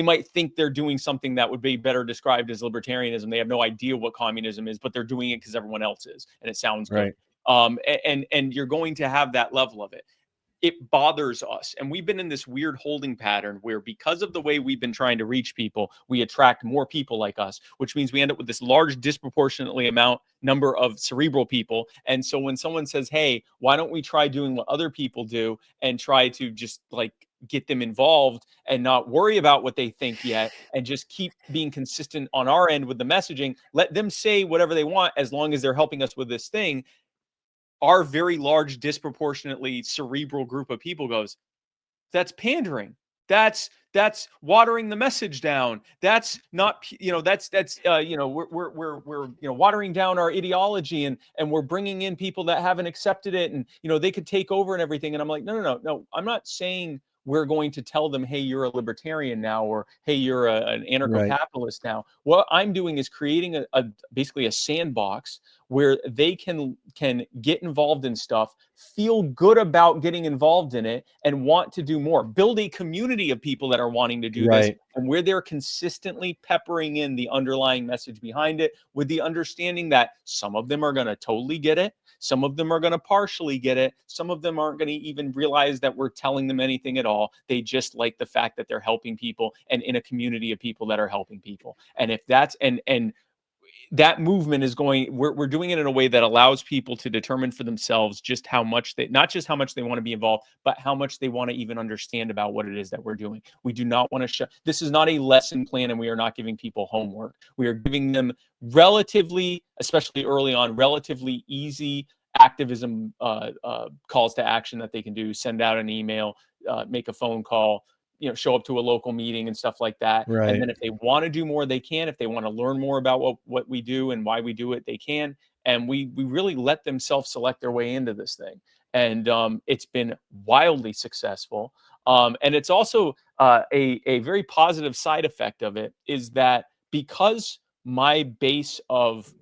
might think they're doing something that would be better described as libertarianism. They have no idea what communism is, but they're doing it because everyone else is, and it sounds good. right. And you're going to have that level of it. it bothers us. And we've been in this weird holding pattern where, because of the way we've been trying to reach people, we attract more people like us, which means we end up with this large disproportionately number of cerebral people. And so when someone says, hey, why don't we try doing what other people do and try to just like get them involved and not worry about what they think yet, and just keep being consistent on our end with the messaging, let them say whatever they want as long as they're helping us with this thing, our very large, disproportionately cerebral group of people goes, that's pandering. That's watering the message down. That's not, we're watering down our ideology, and we're bringing in people that haven't accepted it, and they could take over and everything. And I'm like, no. I'm not saying we're going to tell them, hey, you're a libertarian now, or hey, you're an anarcho-capitalist now. What I'm doing is creating basically a sandbox where they can get involved in stuff, feel good about getting involved in it, and want to do more. Build a community of people that are wanting to do this, and where they're consistently peppering in the underlying message behind it, with the understanding that some of them are going to totally get it, some of them are going to partially get it, some of them aren't going to even realize that we're telling them anything at all. They just like the fact that they're helping people and in a community of people that are helping people. And if that's and that movement is going, we're doing it in a way that allows people to determine for themselves just how much not just how much they want to be involved, but how much they want to even understand about what it is that we're doing. We do not want to this is not a lesson plan, and we are not giving people homework. We are giving them relatively, especially early on, relatively easy activism calls to action that they can do. Send out an email, make a phone call, show up to a local meeting and stuff like that. And then if they want to do more, they can. If they want to learn more about what we do and why we do it, they can. And we really let them self-select their way into this thing. And it's been wildly successful. And it's also a very positive side effect of it is that, because my base of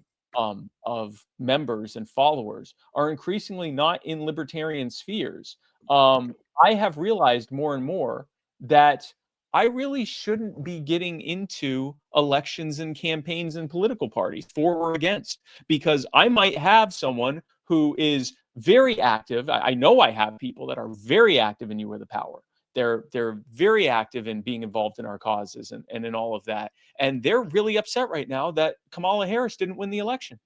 members and followers are increasingly not in libertarian spheres, I have realized more and more that I really shouldn't be getting into elections and campaigns and political parties, for or against, because I might have someone who is very active. I know I have people that are very active in You Are the Power. They're very active in being involved in our causes and in all of that. And they're really upset right now that Kamala Harris didn't win the election.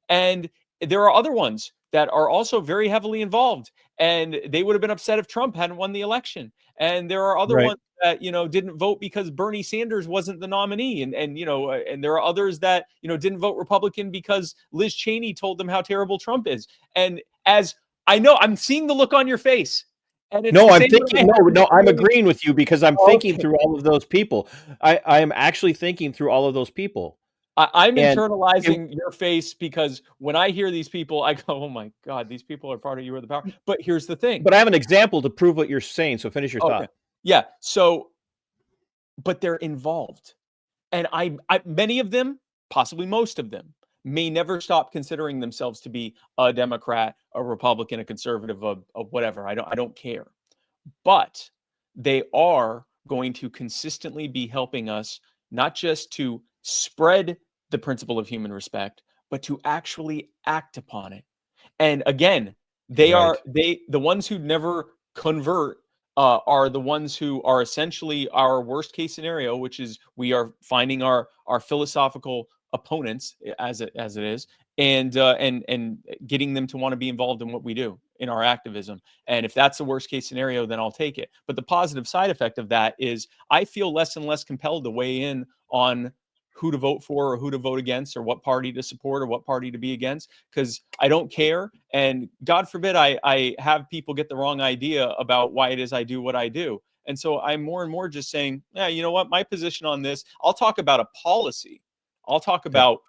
And there are other ones that are also very heavily involved, and they would have been upset if Trump hadn't won the election. And there are other ones that didn't vote because Bernie Sanders wasn't the nominee, and there are others that didn't vote Republican because Liz Cheney told them how terrible Trump is. And as I know, I'm seeing the look on your face, and it's No, the I'm same thinking. No, I'm agreeing with you, because I'm thinking Okay. through all of those people. I am actually thinking through all of those people. I'm And internalizing your face, because when I hear these people, I go, oh my God, these people are part of You Are the Power. But here's the thing. but I have an example to prove what you're saying. So finish your Okay. thought. Yeah. So, but they're involved. And I many of them, possibly most of them, may never stop considering themselves to be a Democrat, a Republican, a conservative, of whatever. I don't care. But they are going to consistently be helping us, not just to spread the principle of human respect, but to actually act upon it. And again, the ones who never convert are the ones who are essentially our worst case scenario, which is we are finding our philosophical opponents, as it is, and getting them to want to be involved in what we do in our activism. And if that's the worst case scenario, then I'll take it. But the positive side effect of that is I feel less and less compelled to weigh in on who to vote for or who to vote against, or what party to support or what party to be against, because I don't care. And God forbid I have people get the wrong idea about why it is I do what I do. And so I'm more and more just saying, yeah, you know what, my position on this, I'll talk about a policy. I'll talk about,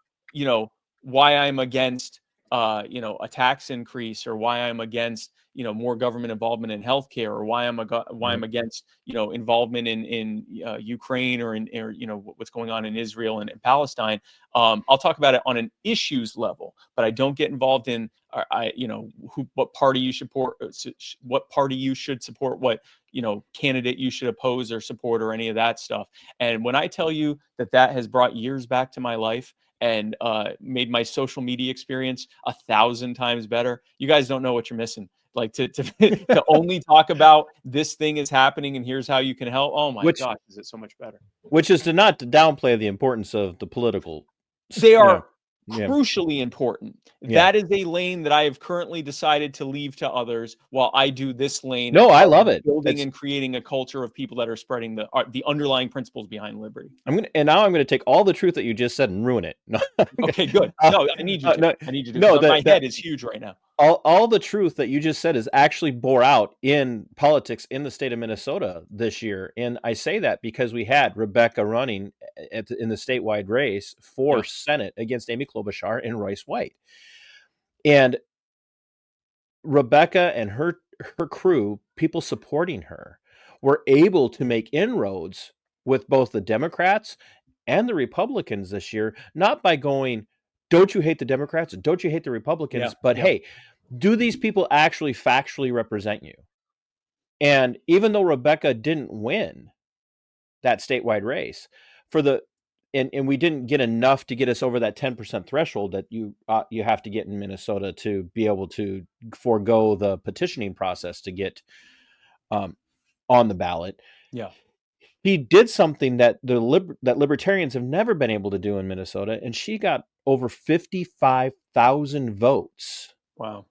why I'm against, a tax increase, or why I'm against, more government involvement in healthcare, or why I'm against, involvement in Ukraine, or what's going on in Israel and in Palestine. I'll talk about it on an issues level, but I don't get involved in, what party you should support, what party you should support, what candidate you should oppose or support, or any of that stuff. And when I tell you that has brought years back to my life, and made my social media experience 1,000 times better, you guys don't know what you're missing. Like to only talk about this thing is happening and here's how you can help. Oh my gosh, is it so much better? Which is to not to downplay the importance of the political. They Yeah. are Yeah. crucially important. Yeah. That is a lane that I have currently decided to leave to others while I do this lane. No, I of love it. Building and creating a culture of people that are spreading the underlying principles behind liberty. Now I'm gonna take all the truth that you just said and ruin it. No, Okay, good. No, I need you to. no, I need you to. no, My head is huge right now. all the truth that you just said is actually bore out in politics in the state of Minnesota this year. And I say that because we had Rebecca running in the statewide race for Senate against Amy Klobuchar and Royce White. And Rebecca and her crew, people supporting her, were able to make inroads with both the Democrats and the Republicans this year, not by going, don't you hate the Democrats? Don't you hate the Republicans? But hey, do these people actually factually represent you? And even though Rebecca didn't win that statewide race and we didn't get enough to get us over that 10% threshold that you have to get in Minnesota to be able to forego the petitioning process to get on the ballot. Yeah. He did something that that libertarians have never been able to do in Minnesota, and she got over 55,000 votes. Wow.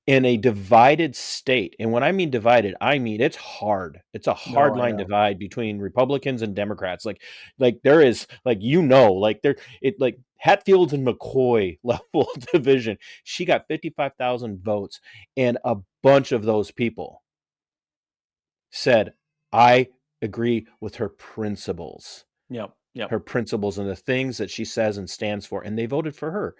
In a divided state. And when I mean divided, I mean it's hard. It's a hard line divide between Republicans and Democrats. Like there is like like Hatfield and McCoy level division. She got 55,000 votes, and a bunch of those people said, I agree with her principles. Yeah. Her principles and the things that she says and stands for, and they voted for her.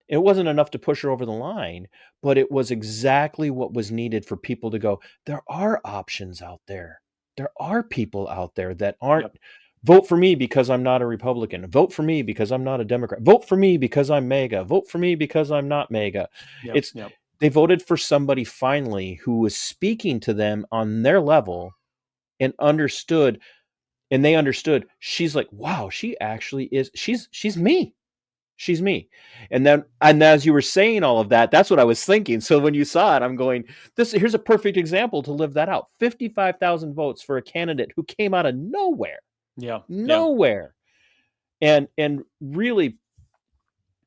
It wasn't enough to push her over the line, but it was exactly what was needed for people to go, there are options out there. There are people out there that aren't vote for me because I'm not a Republican. Vote for me because I'm not a Democrat. Vote for me because I'm MAGA. Vote for me because I'm not MAGA. They voted for somebody finally who was speaking to them on their level and understood, and they understood. She's like, wow, she actually is. She's me. She's me. And as you were saying all of that, that's what I was thinking. So when you saw it, I'm going, here's a perfect example to live that out. 55,000 votes for a candidate who came out of nowhere. Nowhere. And really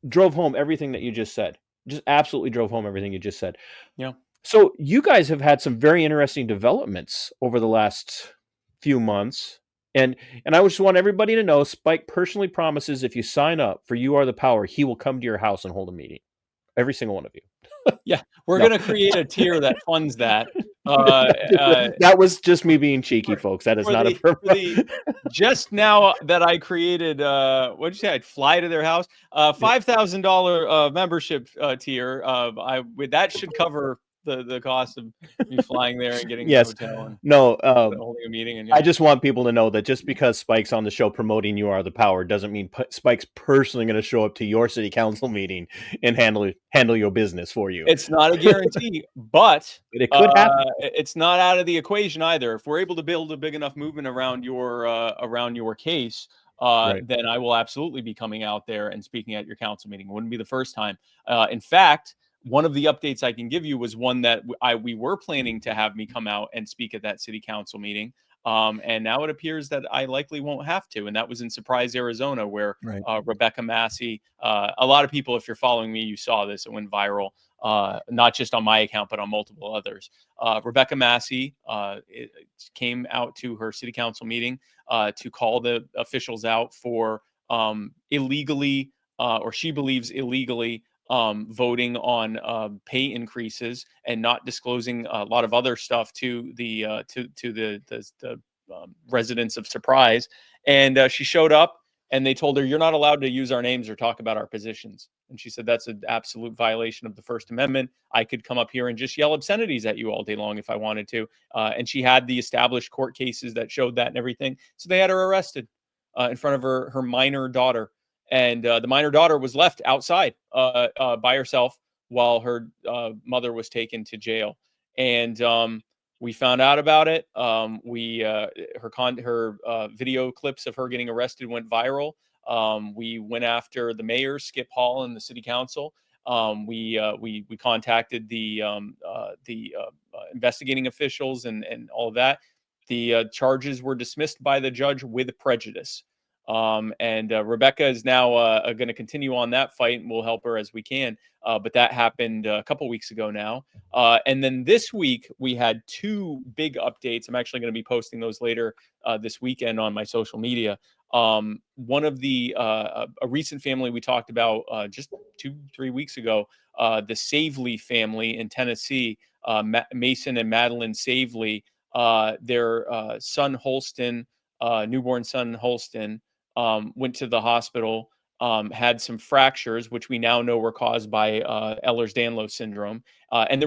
drove home everything that you just said. Just absolutely drove home everything you just said. Yeah. So you guys have had some very interesting developments over the last few months. And I just want everybody to know, Spike personally promises if you sign up for You Are the Power, he will come to your house and hold a meeting. Every single one of you. Yeah, we're going to create a tier that funds that. That was just me being cheeky, folks. That is not a just now that I created, what did you say? I'd fly to their house. $5,000 membership tier. That should cover the cost of me flying there and getting a hotel and holding a meeting. And I just want people to know that just because Spike's on the show promoting You Are the Power doesn't mean Spike's personally going to show up to your city council meeting and handle your business for you. It's not a guarantee, but it could happen. It's not out of the equation either. If we're able to build a big enough movement around your case, then I will absolutely be coming out there and speaking at your council meeting. It wouldn't be the first time. In fact, one of the updates I can give you was one that we were planning to have me come out and speak at that city council meeting. And now it appears that I likely won't have to. And that was in Surprise, Arizona, where Rebecca Massey, a lot of people, if you're following me, you saw this, it went viral, not just on my account, but on multiple others. Rebecca Massey came out to her city council meeting to call the officials out for illegally, or she believes illegally, voting on pay increases and not disclosing a lot of other stuff to the residents of Surprise. And she showed up and they told her, you're not allowed to use our names or talk about our positions. And she said, that's an absolute violation of the First Amendment. I could come up here and just yell obscenities at you all day long if I wanted to. And she had the established court cases that showed that and everything. So they had her arrested in front of her minor daughter. And the minor daughter was left outside by herself while her mother was taken to jail. And we found out about it. Her video clips of her getting arrested went viral. We went after the mayor, Skip Hall, and the city council. We contacted the investigating officials and all of that. The charges were dismissed by the judge with prejudice. And Rebecca is now going to continue on that fight, and we'll help her as we can. But that happened a couple weeks ago now. And then this week, we had two big updates. I'm actually going to be posting those later this weekend on my social media. One of the a recent family we talked about just 2-3 weeks ago, the Savely family in Tennessee, Mason and Madeline Savely, their son Holston, newborn son Holston, went to the hospital, had some fractures, which we now know were caused by Ehlers-Danlos syndrome. And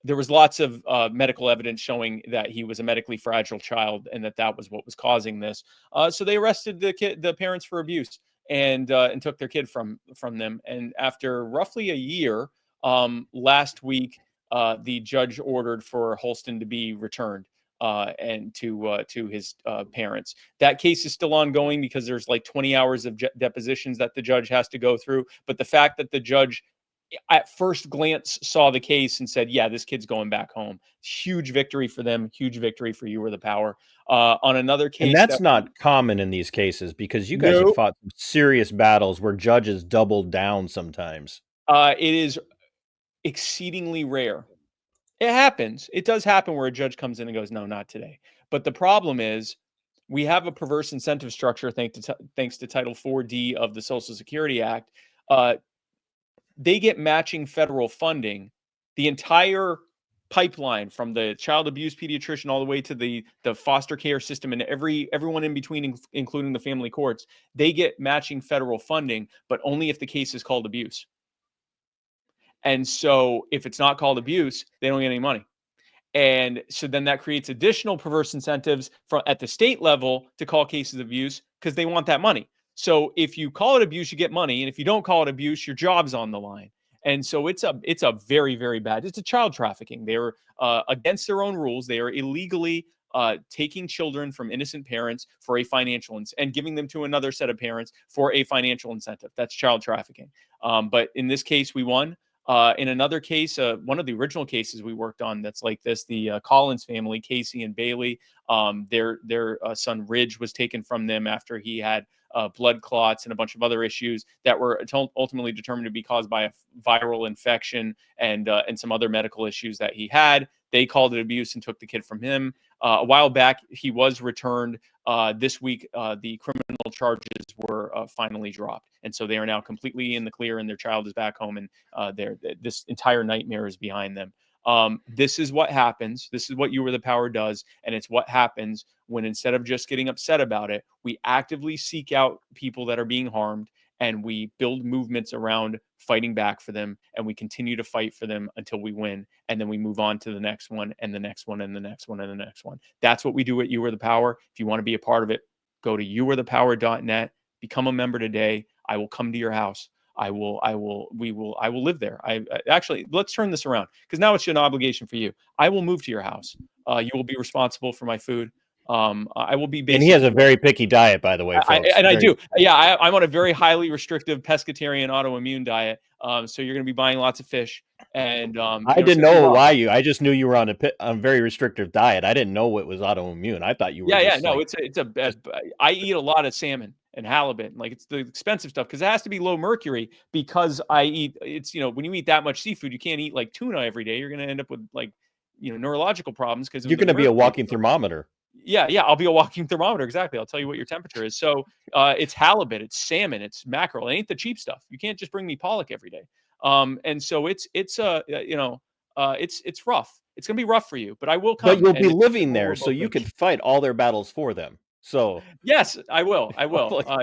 there was lots of medical evidence showing that he was a medically fragile child and that was what was causing this. So they arrested the parents for abuse and took their kid from them. And after roughly a year, last week, the judge ordered for Holston to be returned and to his parents. That case is still ongoing because there's like 20 hours of depositions that the judge has to go through. But the fact that the judge at first glance saw the case and said, yeah, this kid's going back home. Huge victory for them. Huge victory for You Are the Power. On another case. And that's not common in these cases because you guys have Nope. fought some serious battles where judges double down sometimes. It is exceedingly rare. It happens. It does happen where a judge comes in and goes, no, not today. But the problem is we have a perverse incentive structure thanks to Title 4D of the Social Security Act. They get matching federal funding. The entire pipeline from the child abuse pediatrician all the way to the foster care system and everyone in between, including the family courts, they get matching federal funding, but only if the case is called abuse. And so if it's not called abuse, they don't get any money. And so then that creates additional perverse incentives at the state level to call cases abuse because they want that money. So if you call it abuse, you get money. And if you don't call it abuse, your job's on the line. And so it's a very, very bad. It's a child trafficking. They're against their own rules. They are illegally taking children from innocent parents for a financial and giving them to another set of parents for a financial incentive. That's child trafficking. But in this case, we won. In another case, one of the original cases we worked on that's like this, the Collins family, Casey and Bailey, their son Ridge was taken from them after he had blood clots and a bunch of other issues that were ultimately determined to be caused by a viral infection and some other medical issues that he had. They called it abuse and took the kid from him. A while back, he was returned. This week, the criminal charges were finally dropped. And so they are now completely in the clear and their child is back home and this entire nightmare is behind them. This is what happens. This is what You Are the Power does. And it's what happens when instead of just getting upset about it, we actively seek out people that are being harmed and we build movements around fighting back for them, and we continue to fight for them until we win, and then we move on to the next one and the next one and the next one and the next one. That's what we do at You Are the Power. If you want to be a part of it, go to youarethepower.net, become a member today. I will come to your house. I will live there. Actually, let's turn this around because now it's an obligation for you. I will move to your house. You will be responsible for my food. I will be basically. And he has a very picky diet, by the way, folks. I do. Yeah, I'm on a very highly restrictive pescatarian autoimmune diet. So you're going to be buying lots of fish. And I didn't know why I just knew you were on a very restrictive diet. I didn't know it was autoimmune. I thought you were. I eat a lot of salmon and halibut. Like it's the expensive stuff because it has to be low mercury because I eat. It's when you eat that much seafood, you can't eat like tuna every day. You're going to end up with like neurological problems because you're going to be a walking thermometer. Yeah, I'll be a walking thermometer. Exactly. I'll tell you what your temperature is. So it's halibut, it's salmon, it's mackerel. It ain't the cheap stuff. You can't just bring me pollock every day. And so it's rough. It's gonna be rough for you, but I will come. But you'll be living there, so you can fight all their battles for them. So yes, I will.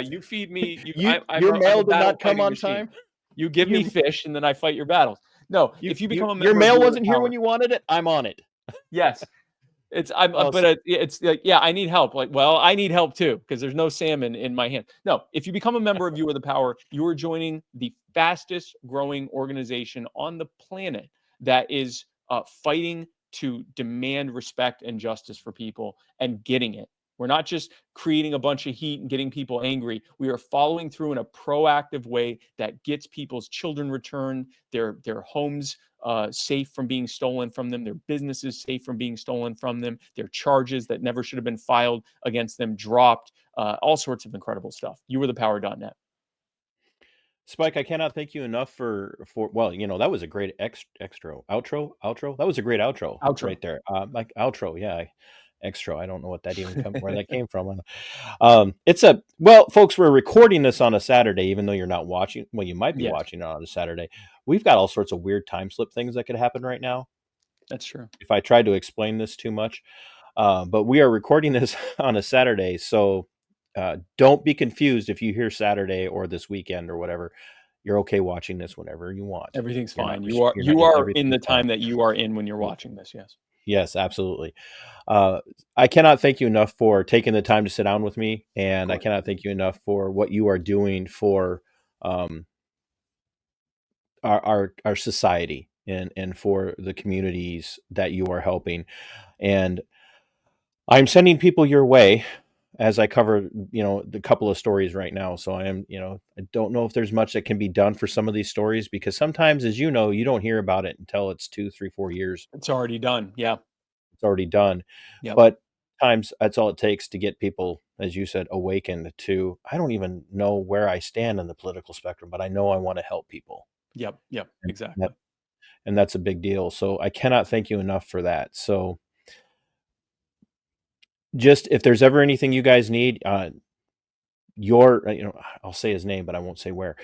You feed me. Your mail did not come on time. You give me fish, and then I fight your battles. No, if you become a member, your mail wasn't here when you wanted it. I'm on it. Yes. It's like, yeah, I need help. Like, well, I need help too because there's no salmon in my hand. No, if you become a member of You Are the Power, you are joining the fastest growing organization on the planet that is fighting to demand respect and justice for people and getting it. We're not just creating a bunch of heat and getting people angry. We are following through in a proactive way that gets people's children returned, their homes safe from being stolen from them, their businesses safe from being stolen from them, their charges that never should have been filed against them dropped, all sorts of incredible stuff. YouAreThePower.net. Spike, I cannot thank you enough for well, that was a great outro. That was a great outro Outro. right there. Like outro, yeah, extra. I don't know what that even where that came from. Folks, we're recording this on a Saturday, even though you're not watching. Well, you might be Yes, watching it on a Saturday. We've got all sorts of weird time slip things that could happen right now that's true. if I tried to explain this too much. But we are recording this on a Saturday, so don't be confused if you hear Saturday or this weekend or whatever. You're okay watching this whenever you want. Everything's You're not fine. res- you're not You are in everything's the fine. time that you are in when you're watching this. Yes. Yes, absolutely. I cannot thank you enough for taking the time to sit down with me, Of and I course. cannot thank you enough for what you are doing for our society and for the communities that you are helping. And I'm sending people your way as I cover, the couple of stories right now. So I don't know if there's much that can be done for some of these stories because sometimes, as you know, you don't hear about it until it's 2, 3, 4 years. It's already done. Yeah. It's already done. Yep. But times that's all it takes to get people, as you said, awakened to, I don't even know where I stand in the political spectrum, but I know I want to help people. Yep. Yep. And Exactly. that's a big deal. So I cannot thank you enough for that. So just if there's ever anything you guys need, I'll say his name, but I won't say where.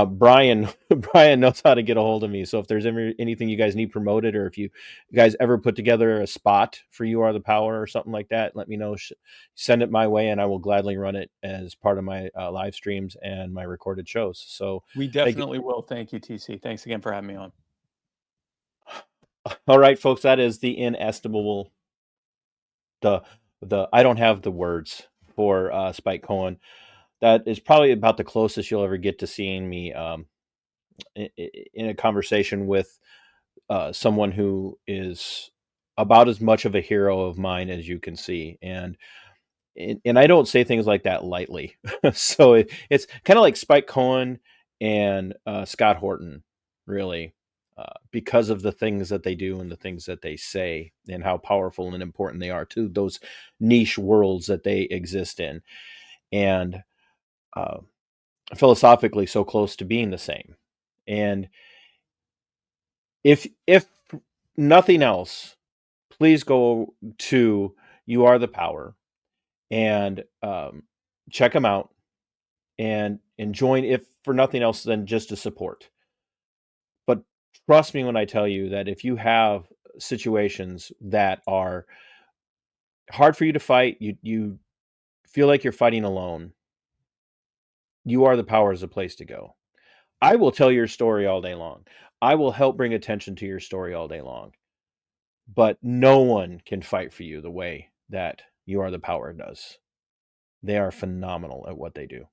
Brian, Brian knows how to get a hold of me. So if there's ever anything you guys need promoted, or if you guys ever put together a spot for You Are the Power or something like that, let me know. Send it my way, and I will gladly run it as part of my live streams and my recorded shows. So We thank you. definitely will. Thank you, TC. Thanks again for having me on. All right, folks, that is the inestimable. The I don't have the words for Spike Cohen. That is probably about the closest you'll ever get to seeing me in a conversation with someone who is about as much of a hero of mine as you can see. And I don't say things like that lightly. So it's kind of like Spike Cohen and Scott Horton, really, because of the things that they do and the things that they say and how powerful and important they are to those niche worlds that they exist in. And uh, philosophically so close to being the same. And if nothing else, please go to You Are the Power and check them out and join, if for nothing else than just to support. But trust me when I tell you that if you have situations that are hard for you to fight, you feel like you're fighting alone, You Are the Power is a place to go. I will tell your story all day long. I will help bring attention to your story all day long. But no one can fight for you the way that You Are the Power does. They are phenomenal at what they do.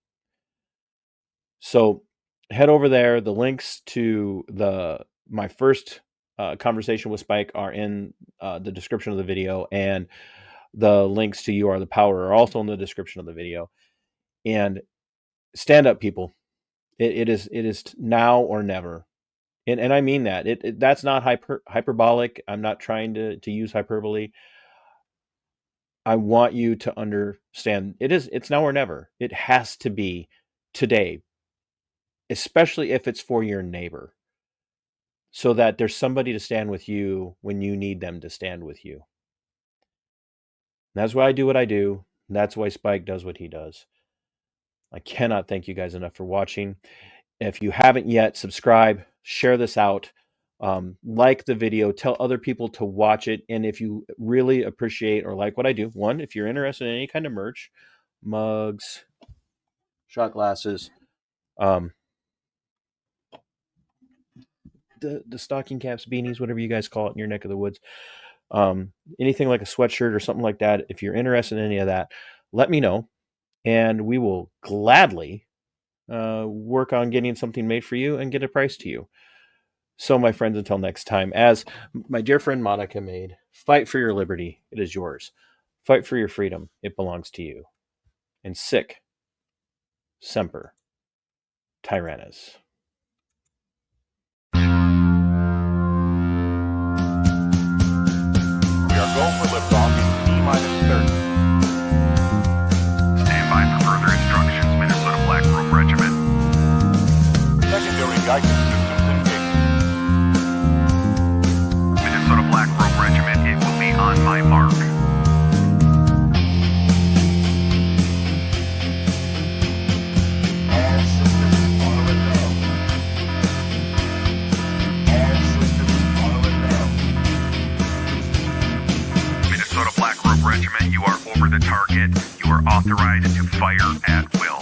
So head over there. The links to my first conversation with Spike are in the description of the video, and the links to You Are the Power are also in the description of the video. And stand up, people. It is now or never. And I mean that. That's not hyperbolic. I'm not trying to use hyperbole. I want you to understand it's now or never. It has to be today, especially if it's for your neighbor, so that there's somebody to stand with you when you need them to stand with you. That's why I do what I do. That's why Spike does what he does. I cannot thank you guys enough for watching. If you haven't yet, subscribe, share this out, like the video, tell other people to watch it. And if you really appreciate or like what I do, one, if you're interested in any kind of merch, mugs, shot glasses, um, the stocking caps, beanies, whatever you guys call it in your neck of the woods, anything like a sweatshirt or something like that. If you're interested in any of that, let me know, and we will gladly work on getting something made for you and get a price to you. So, my friends, until next time, as my dear friend Monica made, fight for your liberty. It is yours. Fight for your freedom. It belongs to you. And sic semper tyrannis. We are going for liftoff in T-minus 30. Stand by for further instructions, Minnesota Black Room Regiment. Secondary guidance systems engaged. Minnesota Black Room Regiment, it will be on my mark. All systems are a go. All systems are a go. Minnesota Black Room Regiment, you are over the target. You are authorized to fire at will.